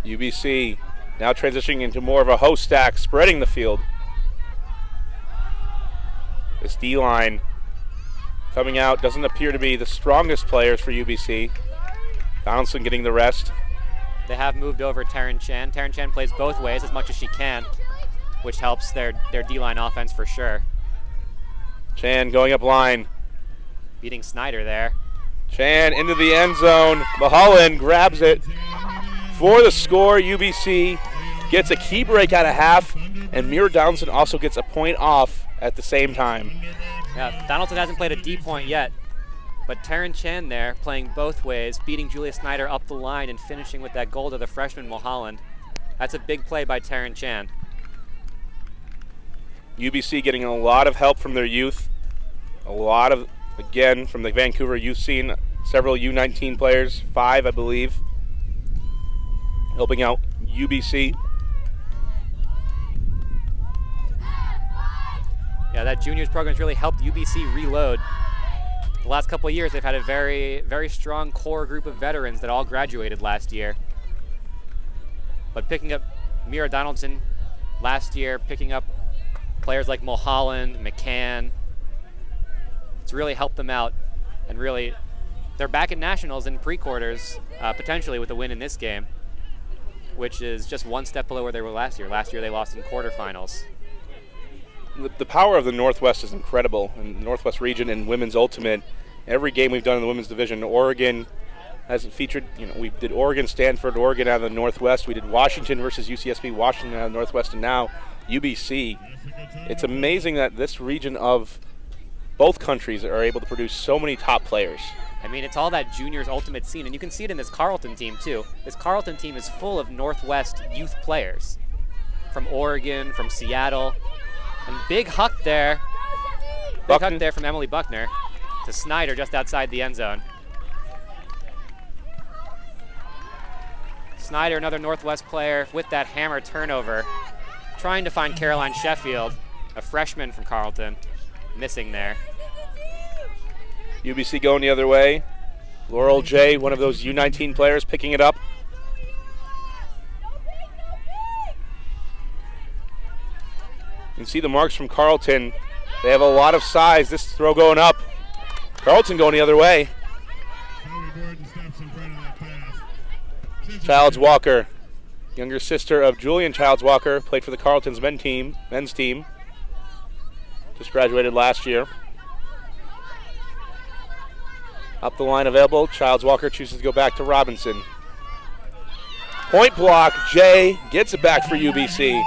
UBC now transitioning into more of a host stack, spreading the field. This D-line coming out doesn't appear to be the strongest players for UBC. Donaldson getting the rest. They have moved over Taryn Chan. Taryn Chan plays both ways as much as she can, which helps their D-line offense for sure. Chan going up line. Beating Snyder there. Chan into the end zone. Mulholland grabs it for the score. UBC gets a key break out of half, and Mira Donaldson also gets a point off at the same time. Yeah, Donaldson hasn't played a D point yet, but Taryn Chan there playing both ways, beating Julia Snyder up the line and finishing with that goal to the freshman Mulholland. That's a big play by Taryn Chan. UBC getting a lot of help from their youth. A lot of, again, from the Vancouver youth scene, several U19 players, 5 I believe, helping out UBC. Yeah, that juniors program has really helped UBC reload. The last couple of years, they've had a very, very strong core group of veterans that all graduated last year. But picking up Mira Donaldson last year, picking up players like Mulholland, McCann, it's really helped them out. And really, they're back at Nationals in pre-quarters, potentially with a win in this game, which is just one step below where they were last year. Last year, they lost in quarterfinals. The power of the Northwest is incredible, in the Northwest region and women's ultimate. Every game we've done in the women's division, Oregon has featured, we did Oregon, Stanford, Oregon out of the Northwest. We did Washington versus UCSB, Washington out of the Northwest, and now UBC. It's amazing that this region of both countries are able to produce so many top players. I mean, it's all that juniors ultimate scene, and you can see it in this Carleton team too. This Carleton team is full of Northwest youth players from Oregon, from Seattle. And big huck there. Big huck there from Emily Buckner to Snyder just outside the end zone. Snyder, another Northwest player with that hammer turnover, trying to find Caroline Sheffield, a freshman from Carleton, missing there. UBC going the other way. Laurel J, one of those U19 players, picking it up. You can see the marks from Carleton. They have a lot of size. This throw going up. Carleton going the other way. Childs Walker, younger sister of Julian Childs Walker, played for the Carleton's men's team. Just graduated last year. Up the line available. Childs Walker chooses to go back to Robinson. Point block. Jay gets it back for UBC.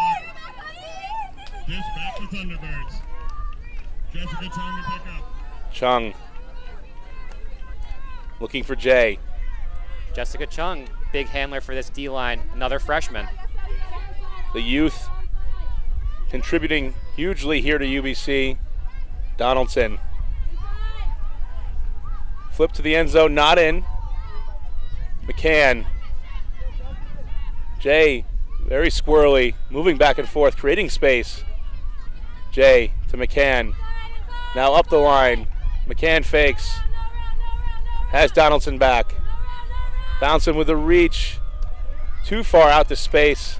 Just back to Thunderbirds. Jessica Chung to pick up. Chung looking for Jay. Jessica Chung, big handler for this D-line, another freshman. The youth contributing hugely here to UBC. Donaldson. Flip to the end zone, not in. McCann. Jay, very squirrely, moving back and forth, creating space. Jay to McCann. Now up the line. McCann fakes. Has Donaldson back. Bouncing with a reach. Too far out to space.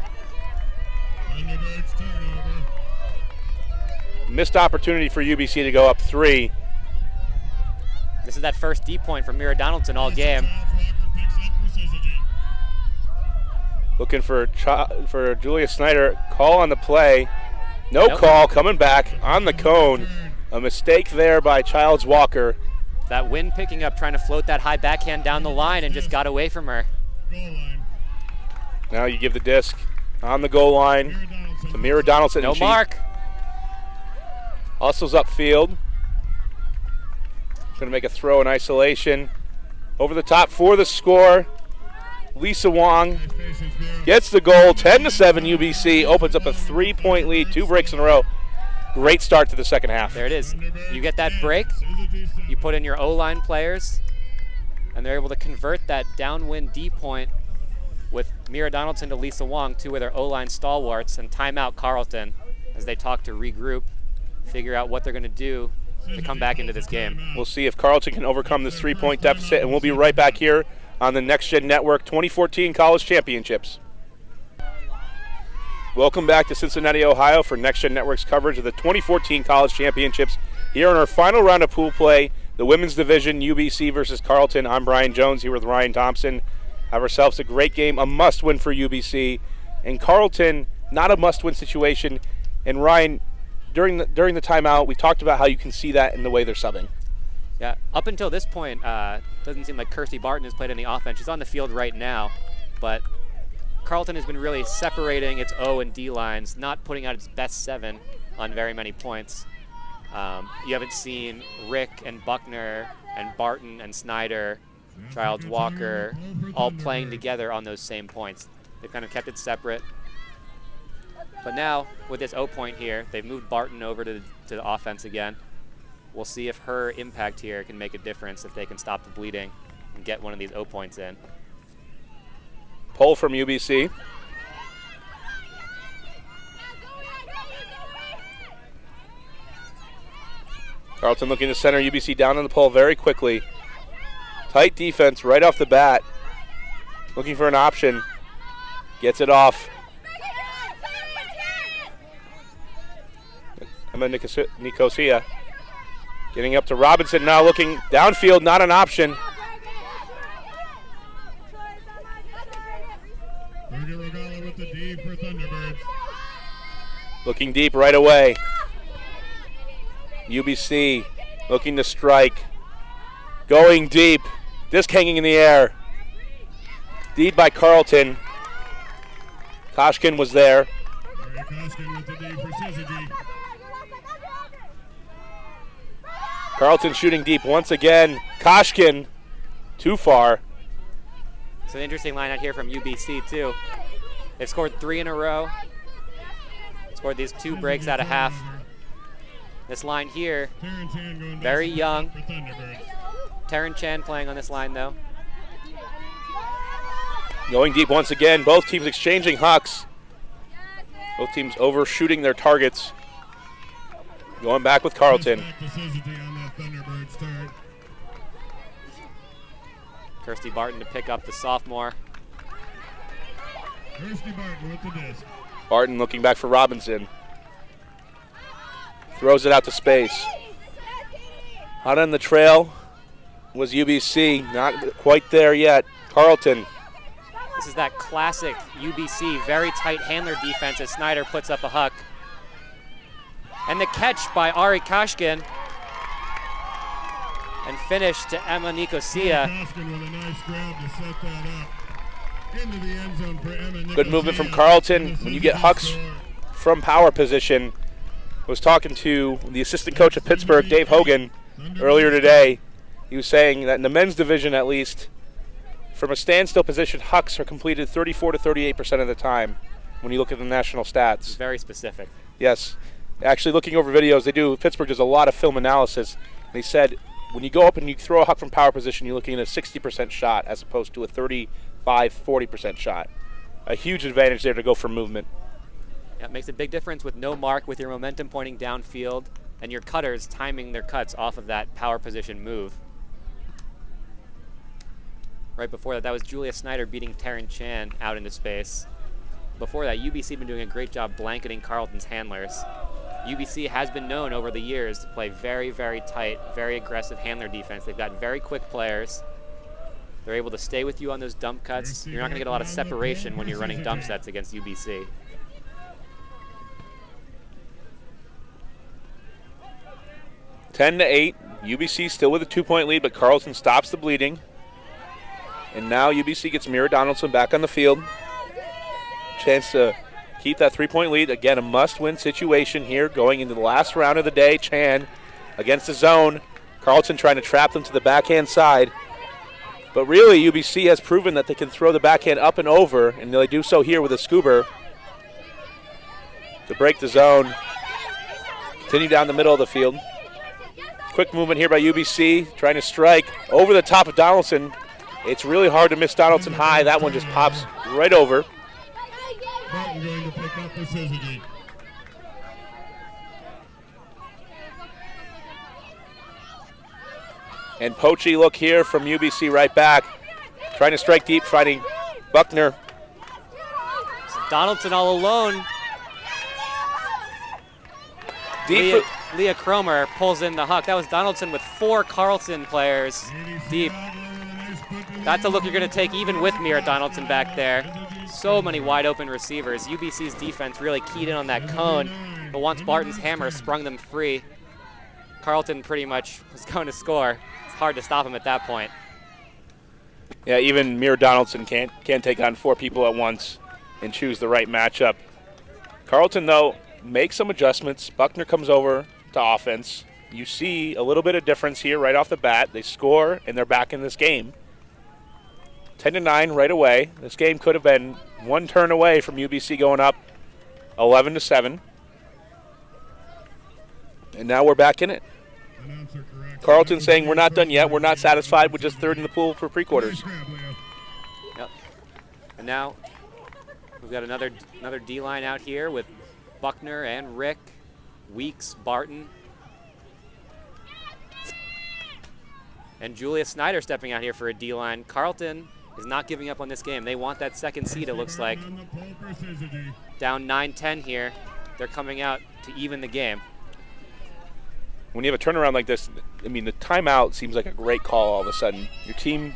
Thunderbirds turnover. Missed opportunity for UBC to go up 3. This is that first D point from Mira Donaldson all game. Childs Walker picks up for Syzygy. Looking for Julia Snyder. Call on the play. No Nope. call. Coming back on the cone. A mistake there by Childs Walker. That wind picking up, trying to float that high backhand down the line and just got away from her. Goal line. Now you give the disc on the goal line Mira Donaldson. to Mira Donaldson. No and she mark. hustles upfield. Going to make a throw in isolation. Over the top for the score. Lisa Wong Nice patience, Mira. gets the goal. 10-7 UBC opens up a 3-point lead. 2 breaks in a row. Great start to the second half. There it is. You get that break, Syzygy you put in your O-line players, and they're able to convert that downwind D point with Mira Donaldson to Lisa Wong, 2 of their O-line stalwarts, and timeout Carleton as they talk to regroup, figure out what they're going to do to come back into this game. We'll see if Carleton can overcome this 3-point deficit, and we'll be right back here on the Next Gen Network 2014 College Championships. Welcome back to Cincinnati, Ohio for Next Gen Network's coverage of the 2014 College Championships. Here in our final round of pool play, the women's division, UBC versus Carleton. I'm Brian Jones here with Ryan Thompson. Have ourselves a great game, a must-win for UBC. And Carleton, not a must-win situation. And Ryan, during the timeout, we talked about how you can see that in the way they're subbing. Yeah, up until this point, doesn't seem like Kirsty Barton has played any offense. She's on the field right now, but Carleton has been really separating its O and D lines, not putting out its best 7 on very many points. You haven't seen Rick and Buckner and Barton and Snyder, Childs Walker, all playing together on those same points. They've kind of kept it separate. But now, with this O point here, they've moved Barton over to the offense again. We'll see if her impact here can make a difference, if they can stop the bleeding and get one of these O points in. Pull from UBC. Carleton looking to center UBC down on the pole very quickly. Tight defense right off the bat. Looking for an option. Gets it off. Emma Nicosia getting up to Robinson now, looking downfield, not an option. Berger Regala with the D for Thunderbirds. Looking deep right away. UBC looking to strike. Going deep. Disc hanging in the air. Deed by Carleton. Koshkin was there. Mary Koshkin with the D for Syzygy. Carleton shooting deep once again. Koshkin too far. It's an interesting line out here from UBC too. They've scored 3 in a row. Scored these 2 breaks out of half. This line here, Taryn Chan going very back young. for Thunderbirds. Taryn Chan playing on this line though. Going deep once again. Both teams exchanging hucks. Both teams overshooting their targets. Going back with Carleton. Back to Syzygy on that Thunderbirds turn. Kirsty Barton to pick up the sophomore. Kirsty Barton with the disc. Barton looking back for Robinson. Throws it out to space. Out on the trail was UBC. Not quite there yet. Carleton. This is that classic UBC, very tight handler defense as Snyder puts up a huck. And the catch by Ari Kashkin. And finish to Emma Nicosia. Kashkin with a nice grab to set that up into the end zone for Emma Nicosia. Good movement from Carleton. When you get hucks from power position, I was talking to the assistant coach of Pittsburgh, Dave Hogan, earlier today. He was saying that in the men's division, at least, from a standstill position, hucks are completed 34 to 38% of the time when you look at the national stats. Very specific. Yes. Actually, looking over videos, Pittsburgh does a lot of film analysis. They said when you go up and you throw a huck from power position, you're looking at a 60% shot as opposed to a 35-40% shot. A huge advantage there to go for movement. Yeah, it makes a big difference with no mark, with your momentum pointing downfield, and your cutters timing their cuts off of that power position move. Right before that was Julia Snyder beating Taryn Chan out into space. Before that, UBC had been doing a great job blanketing Carleton's handlers. UBC has been known over the years to play very, very tight, very aggressive handler defense. They've got very quick players. They're able to stay with you on those dump cuts. You're not going to get a lot of separation when you're running dump sets against UBC. Ten to 8. UBC still with a 2-point lead, but Carleton stops the bleeding. And now UBC gets Mira Donaldson back on the field. Chance to keep that 3-point lead. Again, a must-win situation here going into the last round of the day. Chan against the zone. Carleton trying to trap them to the backhand side. But really, UBC has proven that they can throw the backhand up and over, and they do so here with a scuba to break the zone. Continue down the middle of the field. Quick movement here by UBC, trying to strike over the top of Donaldson. It's really hard to miss Donaldson high. That one just pops right over. Barton going to pick up the Syzygy. And Poachy look here from UBC right back. Trying to strike deep, fighting Buckner. Donaldson all alone. Deep. Leah Cromer pulls in the huck. That was Donaldson with 4 Carleton players deep. That's a look you're going to take even with Mira Donaldson back there. So many wide open receivers. UBC's defense really keyed in on that cone, but once Barton's hammer sprung them free, Carleton pretty much was going to score. It's hard to stop him at that point. Yeah, even Mira Donaldson can't take on 4 people at once and choose the right matchup. Carleton, though, makes some adjustments. Buckner comes over to offense. You see a little bit of difference here right off the bat. They score, and they're back in this game. 10-9 right away. This game could have been one turn away from UBC going up 11-7. And now we're back in it. Carleton saying we're not done yet. We're not satisfied with just third in the pool for pre-quarters. Yep. And now we've got another D-line out here with Buckner and Rick, Weeks, Barton, and Julia Snyder stepping out here for a D-line. Carleton is not giving up on this game. They want that second seed, it looks like. Down 9-10 here. They're coming out to even the game. When you have a turnaround like this, I mean, the timeout seems like a great call all of a sudden. Your team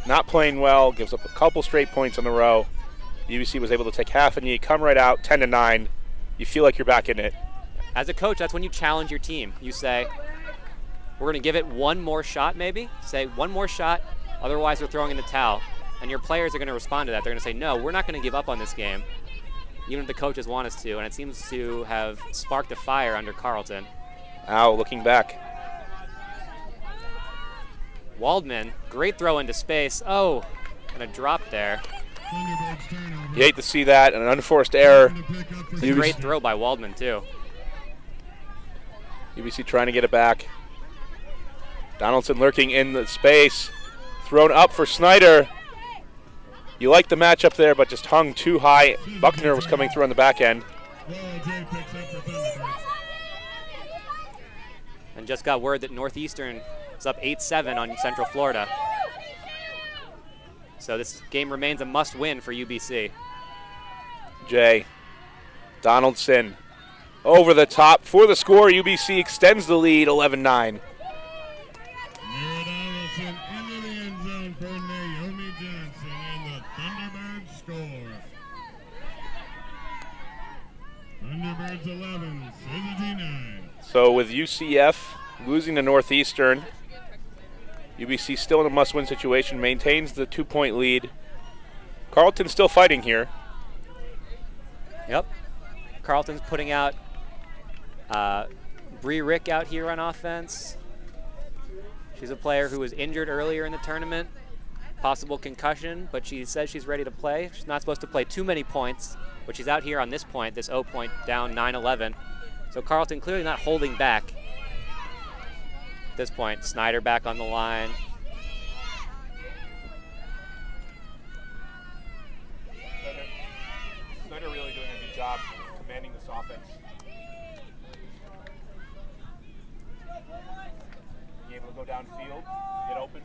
not playing well, gives up a couple straight points in a row. UBC was able to take half, and you come right out 10-9. You feel like you're back in it. As a coach, that's when you challenge your team. You say, we're going to give it one more shot maybe. Say, one more shot, otherwise we're throwing in the towel. And your players are going to respond to that. They're going to say, no, we're not going to give up on this game, even if the coaches want us to. And it seems to have sparked a fire under Carleton. Ow, looking back. Waldman, great throw into space. Oh, and a drop there. You hate to see that, an unforced error. A great throw by Waldman, too. UBC trying to get it back. Donaldson lurking in the space. Thrown up for Snyder. You like the matchup there, but just hung too high. Buckner was coming through on the back end. And just got word that Northeastern is up 8-7 on Central Florida. So this game remains a must-win for UBC. Jay Donaldson over the top for the score. UBC extends the lead 11-9. Mira Donaldson into the end zone for Naomi Johnson, and the Thunderbirds score. Thunderbirds 11, Syzygy 9. So with UCF losing to Northeastern, UBC still in a must-win situation, maintains the 2-point lead. Carleton still fighting here. Yep. Carleton's putting out Bree Rick out here on offense. She's a player who was injured earlier in the tournament, possible concussion, but she says she's ready to play. She's not supposed to play too many points, but she's out here on this point, this 0 point down 9-11. So Carleton clearly not holding back at this point. Snyder back on the line. Snyder really doing a good job commanding this offense. You able to go downfield, get open?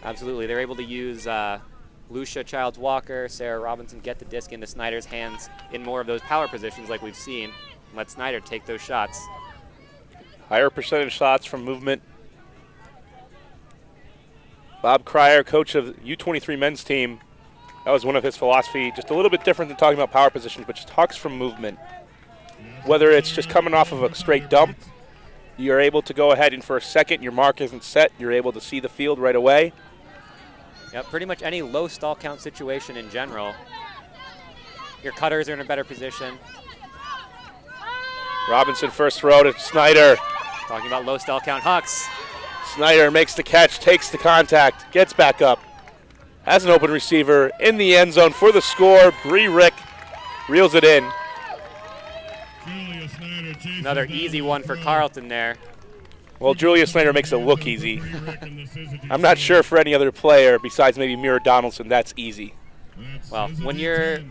Absolutely. They're able to use Lucia Childs-Walker, Sarah Robinson get the disc into Snyder's hands in more of those power positions like we've seen. Let Snyder take those shots. Higher percentage shots from movement. Bob Cryer, coach of the U23 men's team, that was one of his philosophy, just a little bit different than talking about power positions, but just talks from movement. Whether it's just coming off of a straight dump, you're able to go ahead and for a second, your mark isn't set, you're able to see the field right away. Yeah, pretty much any low stall count situation in general. Your cutters are in a better position. Robinson first throw to Snyder. Talking about low stall count Hucks. Snyder makes the catch, takes the contact, gets back up. Has an open receiver in the end zone for the score. Bree Rick reels it in. Another easy one for Carleton there. Well, Julia Snyder makes it look easy. I'm not sure for any other player besides maybe Mira Donaldson that's easy. Well, when you're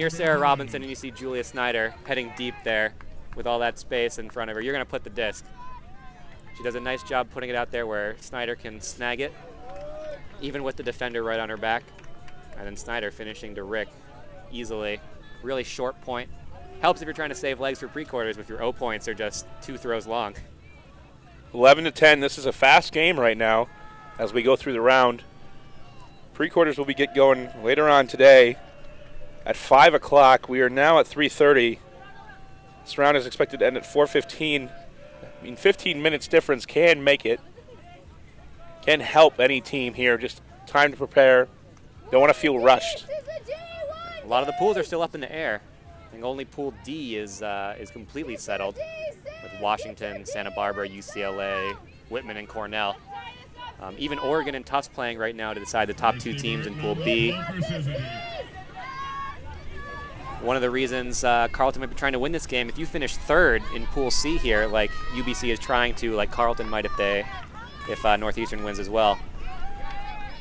Sarah Robinson and you see Julia Snyder heading deep there with all that space in front of her, you're going to put the disc. She does a nice job putting it out there where Snyder can snag it, even with the defender right on her back. And then Snyder finishing to Rick easily. Really short point. Helps if you're trying to save legs for pre-quarters if your O points are just 2 throws long. 11-10. This is a fast game right now as we go through the round. Pre-quarters will be get going later on today at 5 o'clock. We are now at 3:30. This round is expected to end at 4:15. I mean, 15 minutes difference can make it. Can help any team here. Just time to prepare. Don't want to feel rushed. A lot of the pools are still up in the air. I think only Pool D is completely settled with Washington, Santa Barbara, UCLA, Whitman, and Cornell. Even Oregon and Tufts playing right now to decide the top 2 teams in Pool B. One of the reasons Carleton might be trying to win this game, if you finish 3rd in Pool C here, like UBC is trying to, like Carleton might if Northeastern wins as well,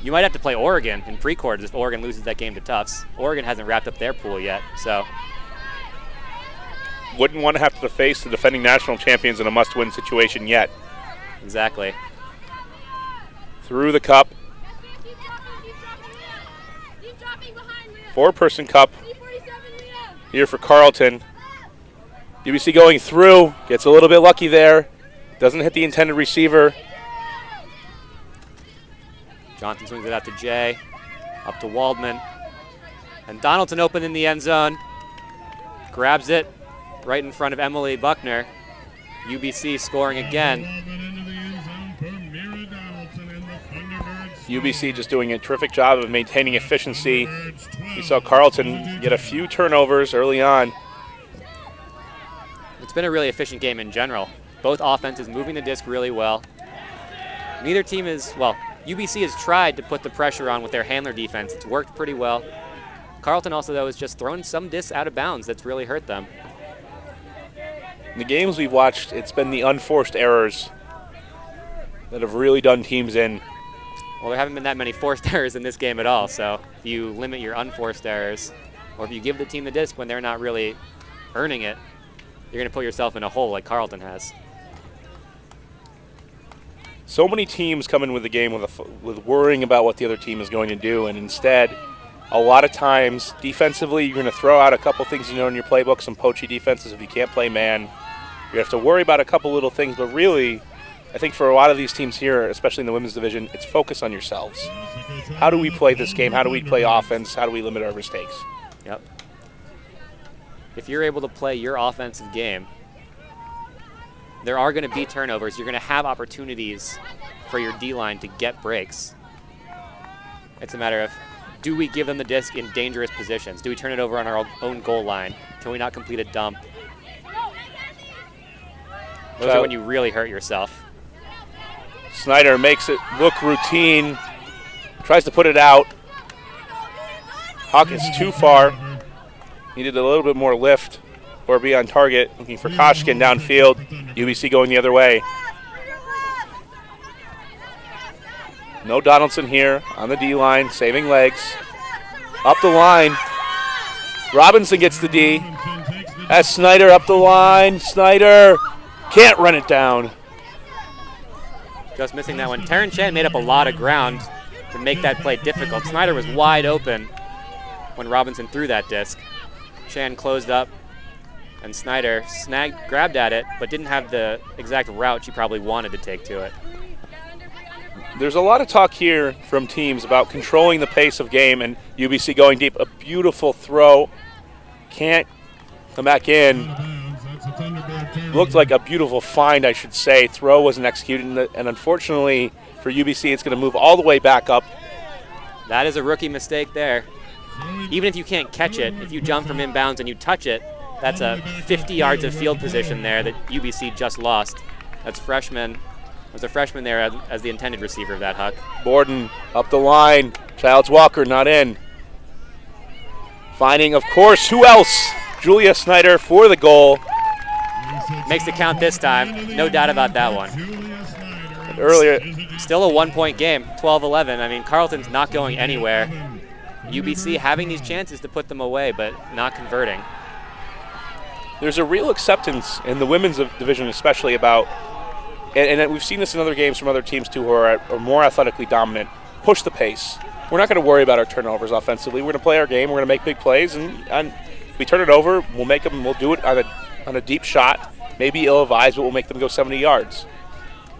you might have to play Oregon in pre-quarters if Oregon loses that game to Tufts. Oregon hasn't wrapped up their pool yet, so. Wouldn't want to have to face the defending national champions in a must-win situation yet. Exactly. Through the cup. 4-person cup here for Carleton. UBC going through, gets a little bit lucky there. Doesn't hit the intended receiver. Johnson swings it out to Jay, up to Waldman. And Donaldson open in the end zone. Grabs it right in front of Emily Buckner. UBC scoring again. UBC just doing a terrific job of maintaining efficiency. We saw Carleton get a few turnovers early on. It's been a really efficient game in general. Both offenses moving the disc really well. Neither team is, well, UBC has tried to put the pressure on with their handler defense. It's worked pretty well. Carleton also, though, has just thrown some discs out of bounds that's really hurt them. In the games we've watched, it's been the unforced errors that have really done teams in. Well, there haven't been that many forced errors in this game at all, so if you limit your unforced errors, or if you give the team the disc when they're not really earning it, you're going to put yourself in a hole like Carleton has. So many teams come in with the game with worrying about what the other team is going to do, and instead, a lot of times, defensively, you're going to throw out a couple things you know in your playbook, some poachy defenses if you can't play man. You have to worry about a couple little things, but really, I think for a lot of these teams here, especially in the women's division, it's focus on yourselves. How do we play this game? How do we play offense? How do we limit our mistakes? Yep. If you're able to play your offensive game, there are going to be turnovers. You're going to have opportunities for your D-line to get breaks. It's a matter of, do we give them the disc in dangerous positions? Do we turn it over on our own goal line? Can we not complete a dump? Those are when you really hurt yourself. Snyder makes it look routine, tries to put it out. Huck is too far. Needed a little bit more lift or be on target. Looking for Koshkin downfield. UBC going the other way. No Donaldson here on the D-line, saving legs. Up the line. Robinson gets the D. That's Snyder up the line. Snyder can't run it down. Just missing that one. Taryn Chan made up a lot of ground to make that play difficult. Snyder was wide open when Robinson threw that disc. Chan closed up, and Snyder grabbed at it, but didn't have the exact route she probably wanted to take to it. There's a lot of talk here from teams about controlling the pace of game, and UBC going deep. A beautiful throw. Can't come back in. Looked like a beautiful find, I should say. Throw wasn't executed, and unfortunately for UBC, it's going to move all the way back up. That is a rookie mistake there. Even if you can't catch it, if you jump from inbounds and you touch it, that's a 50 yards of field position there that UBC just lost. That's freshman. Was a freshman there as the intended receiver of that Huck. Borden up the line. Childs Walker not in. Finding, of course, who else? Julia Snyder for the goal. Makes the count this time. No doubt about that one. And earlier, still a 1-point game, 12-11. I mean, Carleton's not going anywhere. UBC having these chances to put them away, but not converting. There's a real acceptance in the women's division especially about, and we've seen this in other games from other teams too who are more athletically dominant, push the pace. We're not going to worry about our turnovers offensively. We're going to play our game. We're going to make big plays, and if we turn it over, we'll make them. We'll do it on a deep shot, maybe ill-advised, but we'll make them go 70 yards.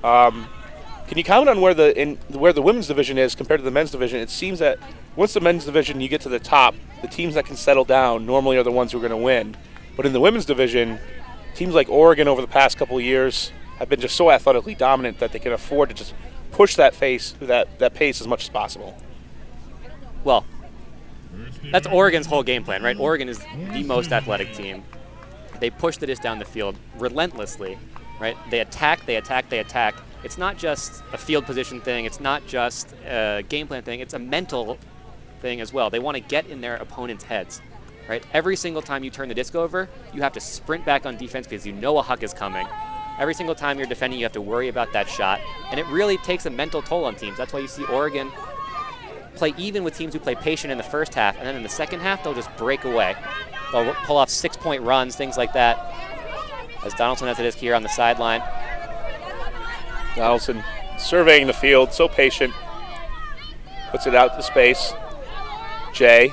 Can you comment on where the women's division is compared to the men's division? It seems that once the men's division you get to the top, the teams that can settle down normally are the ones who are going to win. But in the women's division, teams like Oregon over the past couple of years have been just so athletically dominant that they can afford to just push that pace as much as possible. Well, that's Oregon's whole game plan, right? Oregon is the most athletic team. They push the disc down the field relentlessly, right? They attack, they attack, they attack. It's not just a field position thing. It's not just a game plan thing. It's a mental thing as well. They want to get in their opponent's heads, right? Every single time you turn the disc over, you have to sprint back on defense because you know a Huck is coming. Every single time you're defending, you have to worry about that shot. And it really takes a mental toll on teams. That's why you see Oregon play even with teams who play patient in the first half, and then in the second half, they'll just break away. They'll pull off 6-point runs, things like that. As Donaldson has the disc here on the sideline. Donaldson surveying the field, so patient. Puts it out to space. Jay.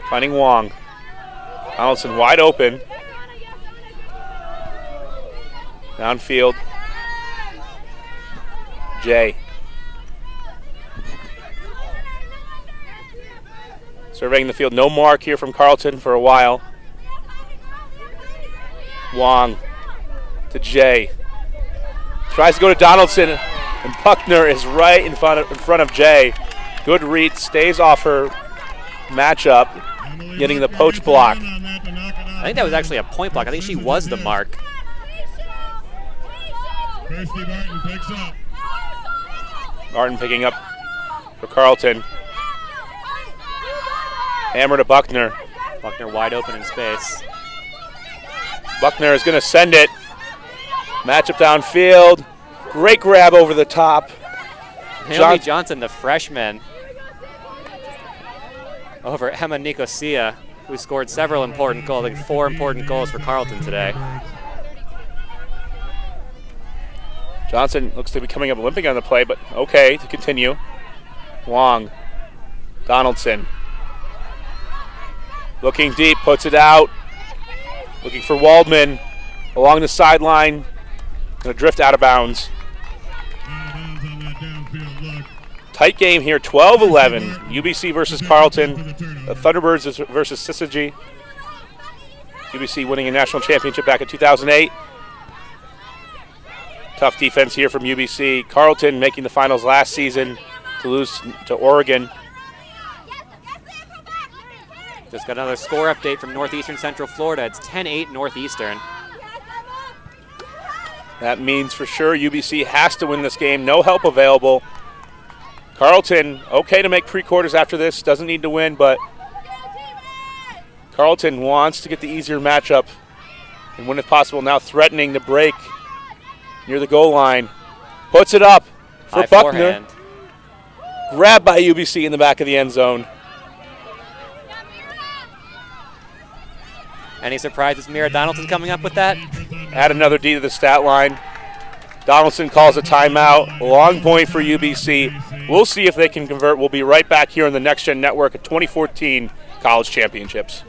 Finding Wong. Donaldson wide open. Downfield. Jay. Surveying the field. No mark here from Carleton for a while. Wong to Jay. Tries to go to Donaldson, and Buckner is right in front of Jay. Good read, stays off her matchup, getting the poach block. I think that was actually a point block. I think she was the mark. Martin picking up for Carleton. Hammer to Buckner. Buckner wide open in space. Buckner is going to send it. Matchup downfield. Great grab over the top. Naomi Johnson, the freshman, over Emma Nicosia, who scored several important goals, like 4 important goals for Carleton today. Johnson looks to be coming up limping on the play, but okay to continue. Wong. Donaldson. Looking deep, puts it out. Looking for Waldman along the sideline. Going to drift out of bounds. Tight game here, 12-11. UBC versus Carleton. The Thunderbirds versus Syzygy. UBC winning a national championship back in 2008. Tough defense here from UBC. Carleton making the finals last season to lose to Oregon. Just got another score update from Northeastern Central Florida. It's 10-8 Northeastern. That means for sure UBC has to win this game. No help available. Carleton, okay to make pre-quarters after this. Doesn't need to win, but Carleton wants to get the easier matchup. And when if possible, now threatening to break near the goal line. Puts it up for High Buckner. forehand. Grabbed by UBC in the back of the end zone. Any surprises, Mira Donaldson coming up with that? Add another D to the stat line. Donaldson calls a timeout. Long point for UBC. We'll see if they can convert. We'll be right back here on the Next Gen Network at 2014 College Championships.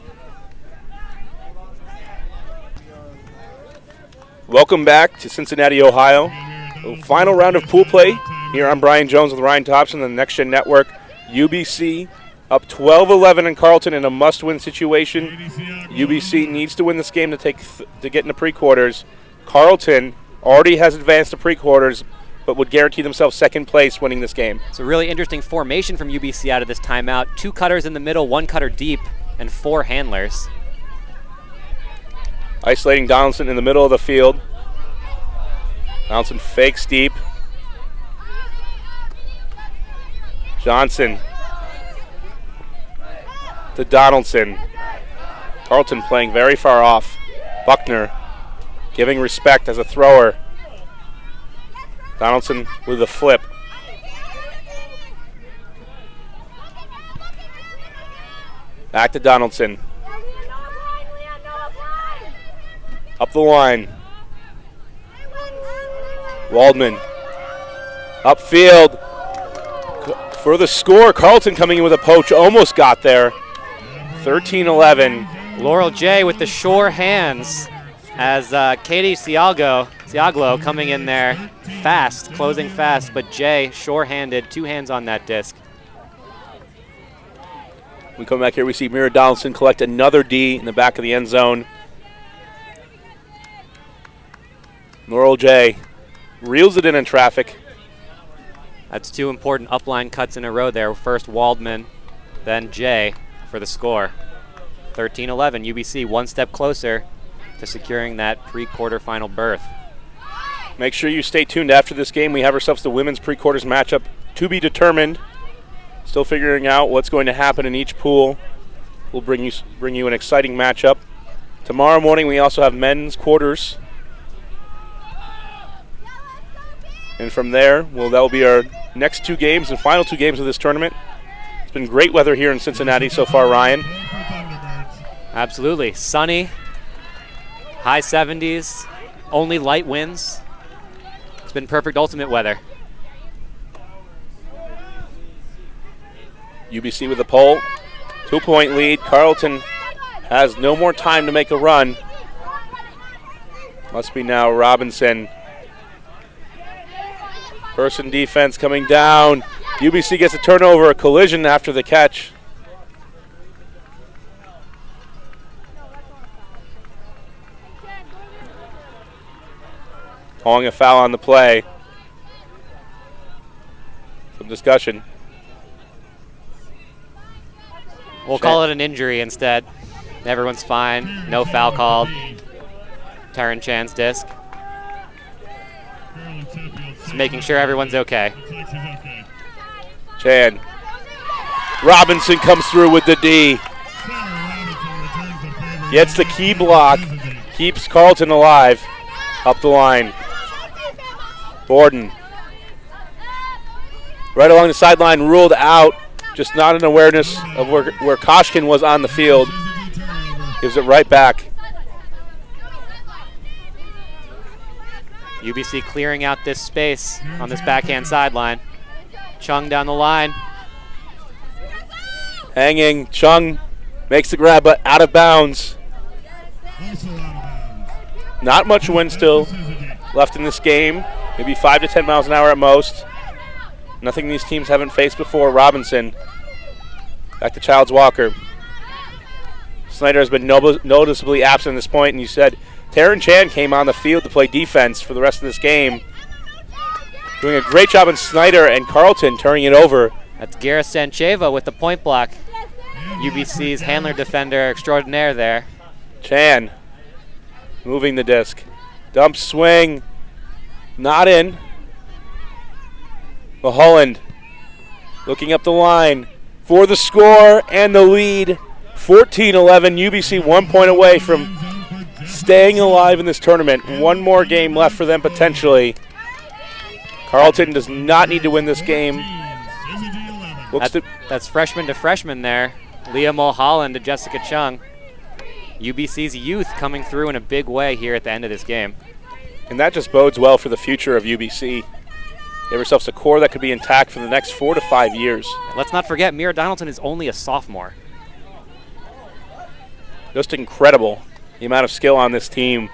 Welcome back to Cincinnati, Ohio. The final round of pool play. Here I'm Brian Jones with Ryan Thompson on the Next Gen Network. UBC up 12-11 in Carleton in a must-win situation. UBC needs to win this game to get into pre-quarters. Carleton already has advanced to pre-quarters, but would guarantee themselves second place winning this game. It's a really interesting formation from UBC out of this timeout. 2 cutters in the middle, 1 cutter deep, and 4 handlers. Isolating Donaldson in the middle of the field. Donaldson fakes deep. Johnson to Donaldson. Carleton playing very far off. Buckner giving respect as a thrower. Donaldson with a flip. Back to Donaldson. Up the line. Waldman. Upfield. For the score, Carleton coming in with a poach. Almost got there. 13-11. Laurel J with the sure hands as Katie Siaglo coming in there fast, closing fast, but J sure-handed, 2 hands on that disc. We come back here, we see Mira Donaldson collect another D in the back of the end zone. Laurel J reels it in traffic. That's 2 important upline cuts in a row there. First Waldman, then J for the score. 13-11, UBC 1 step closer to securing that pre-quarterfinal berth. Make sure you stay tuned after this game. We have ourselves the women's pre-quarters matchup to be determined. Still figuring out what's going to happen in each pool. We'll bring you an exciting matchup. Tomorrow morning we also have men's quarters. And from there, that will be our next 2 games and final 2 games of this tournament. It's been great weather here in Cincinnati so far, Ryan. Absolutely. Sunny, high 70s, only light winds. It's been perfect ultimate weather. UBC with the pole. 2-point lead. Carleton has no more time to make a run. Must be now Robinson. Person defense coming down. UBC gets a turnover, a collision after the catch. Calling a foul on the play. Some discussion. We'll call it an injury instead. Everyone's fine. No foul called. Taryn Chan's disc. Just making sure everyone's okay. Chan. Robinson comes through with the D. Gets the key block. Keeps Carleton alive. Up the line. Borden. Right along the sideline, ruled out. Just not an awareness of where Koshkin was on the field. Gives it right back. UBC clearing out this space on this backhand sideline. Chung down the line. Hanging, Chung makes the grab, but out of bounds. Also out of bounds. Not much wind still left in this game. Maybe 5 to 10 miles an hour at most. Nothing these teams haven't faced before. Robinson. Back to Childs Walker. Snyder has been noticeably absent at this point, and you said Taryn Chan came on the field to play defense for the rest of this game. Doing a great job in Snyder and Carleton turning it over. That's Gareth Sancheva with the point block. UBC's handler defender extraordinaire there. Chan moving the disc. Dump swing. Not in. Mulholland looking up the line for the score and the lead. 14-11. UBC 1 point away from staying alive in this tournament. One more game left for them potentially. Carleton does not need to win this game. That's freshman to freshman there. Leah Mulholland to Jessica Chung. UBC's youth coming through in a big way here at the end of this game. And that just bodes well for the future of UBC. They have themselves a core that could be intact for the next 4 to 5 years. Let's not forget, Mira Donaldson is only a sophomore. Just incredible, the amount of skill on this team.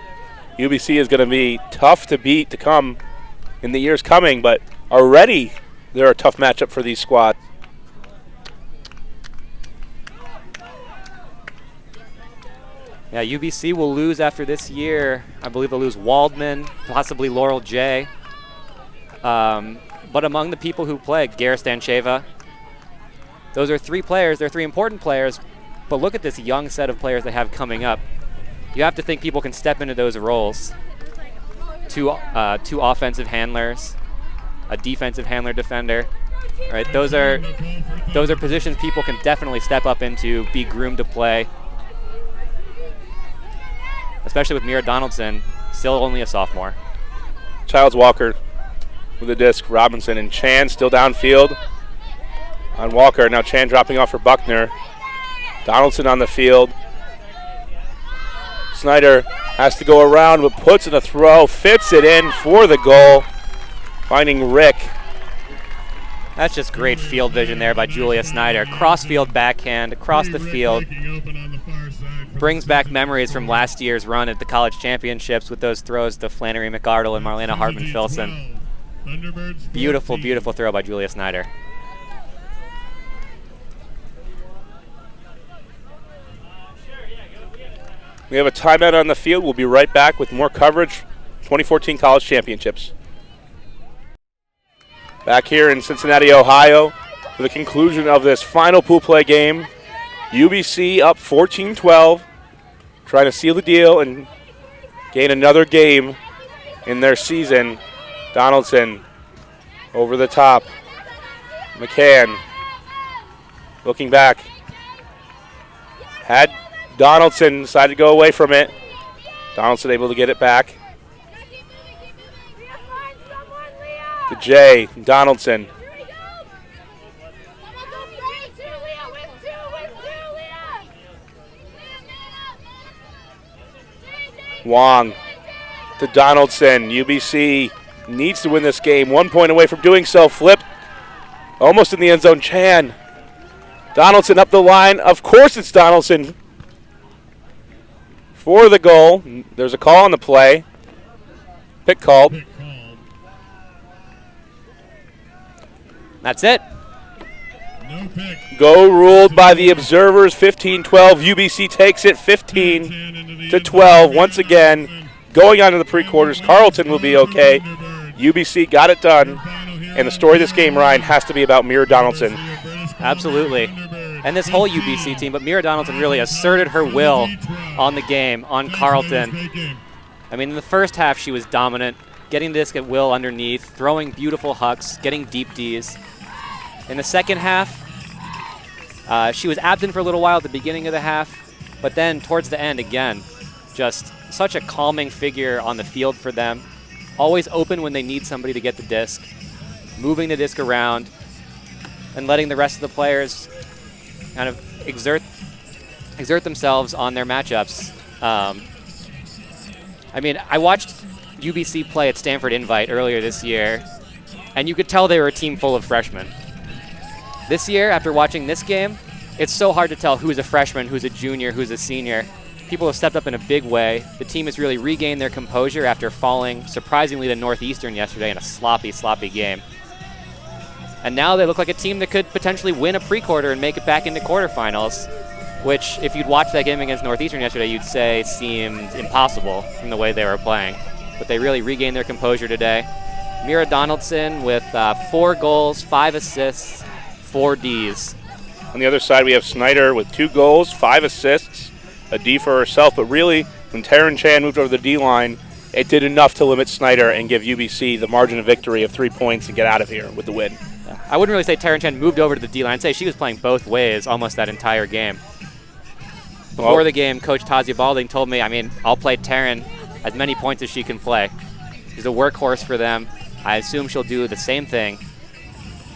UBC is going to be tough to beat to come in the years coming, but already they're a tough matchup for these squads. Yeah, UBC will lose after this year. I believe they'll lose Waldman, possibly Laurel J. But among the people who play, Gareth Stancheva, those are 3 players. They're 3 important players, but look at this young set of players they have coming up. You have to think people can step into those roles. Two offensive handlers, a defensive handler defender. All right, those are positions people can definitely step up into, be groomed to play. Especially with Mira Donaldson, still only a sophomore. Childs Walker with the disc. Robinson and Chan still downfield on Walker. Now Chan dropping off for Buckner. Donaldson on the field. Snyder has to go around, but puts in a throw, fits it in for the goal, finding Rick. That's just great field vision there by Julia Snyder. Cross-field backhand, across the field. Brings back memories from last year's run at the college championships with those throws to Flannery McArdle and Marlena Hartman-Filson. Beautiful, beautiful throw by Julia Snyder. We have a timeout on the field. We'll be right back with more coverage. 2014 college championships. Back here in Cincinnati, Ohio, for the conclusion of this final pool play game. UBC up 14-12, trying to seal the deal and gain another game in their season. Donaldson over the top. McCann looking back. Had Donaldson, decided to go away from it. Donaldson able to get it back. To Jay, Donaldson. Wong to Donaldson. UBC needs to win this game. 1 point away from doing so. Flip almost in the end zone. Chan. Donaldson up the line. Of course it's Donaldson for the goal. There's a call on the play. Pick called. That's it. No pick. Go ruled by the observers. 15-12. UBC takes it 15-12. Once again, going on to the pre-quarters. Carleton will be okay. UBC got it done. And the story of this game, Ryan, has to be about Mira Donaldson. Absolutely. And this whole UBC team, but Mira Donaldson really asserted her will on the game, on Carleton. I mean, in the first half, she was dominant, getting the disc at will underneath, throwing beautiful hucks, getting deep Ds. In the second half, she was absent for a little while at the beginning of the half, but then towards the end, again, just such a calming figure on the field for them. Always open when they need somebody to get the disc, moving the disc around, and letting the rest of the players kind of exert themselves on their matchups. I mean, I watched UBC play at Stanford Invite earlier this year, and you could tell they were a team full of freshmen. This year, after watching this game, it's so hard to tell who's a freshman, who's a junior, who's a senior. People have stepped up in a big way. The team has really regained their composure after falling surprisingly to Northeastern yesterday in a sloppy, sloppy game. And now they look like a team that could potentially win a pre-quarter and make it back into quarterfinals, which, if you'd watched that game against Northeastern yesterday, you'd say seemed impossible from the way they were playing. But they really regained their composure today. Mira Donaldson with 4 goals, 5 assists, 4 Ds. On the other side, we have Snyder with 2 goals, 5 assists, a D for herself. But really, when Taryn Chan moved over the D-line, it did enough to limit Snyder and give UBC the margin of victory of 3 points and get out of here with the win. I wouldn't really say Taryn Chan moved over to the D-line. I'd say she was playing both ways almost that entire game. Before the game, Coach Tasia Balding told me, I'll play Taryn as many points as she can play. She's a workhorse for them. I assume she'll do the same thing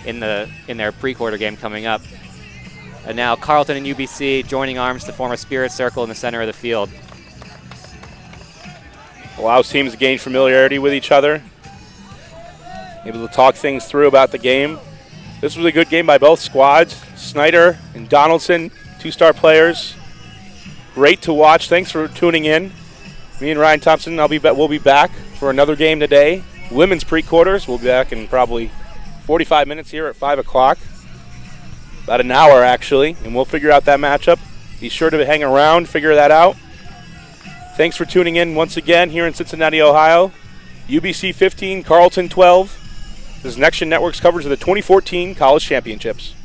in their pre-quarter game coming up. And now Carleton and UBC joining arms to form a spirit circle in the center of the field. Allows teams to gain familiarity with each other, able to talk things through about the game. This was a good game by both squads. Snyder and Donaldson, 2-star players. Great to watch. Thanks for tuning in. Me and Ryan Thompson, we'll be back for another game today. Women's pre-quarters. We'll be back in probably 45 minutes here at 5 o'clock. About an hour, actually, and we'll figure out that matchup. Be sure to hang around, figure that out. Thanks for tuning in once again here in Cincinnati, Ohio. UBC 15, Carleton 12. This is Next Gen Network's coverage of the 2014 College Championships.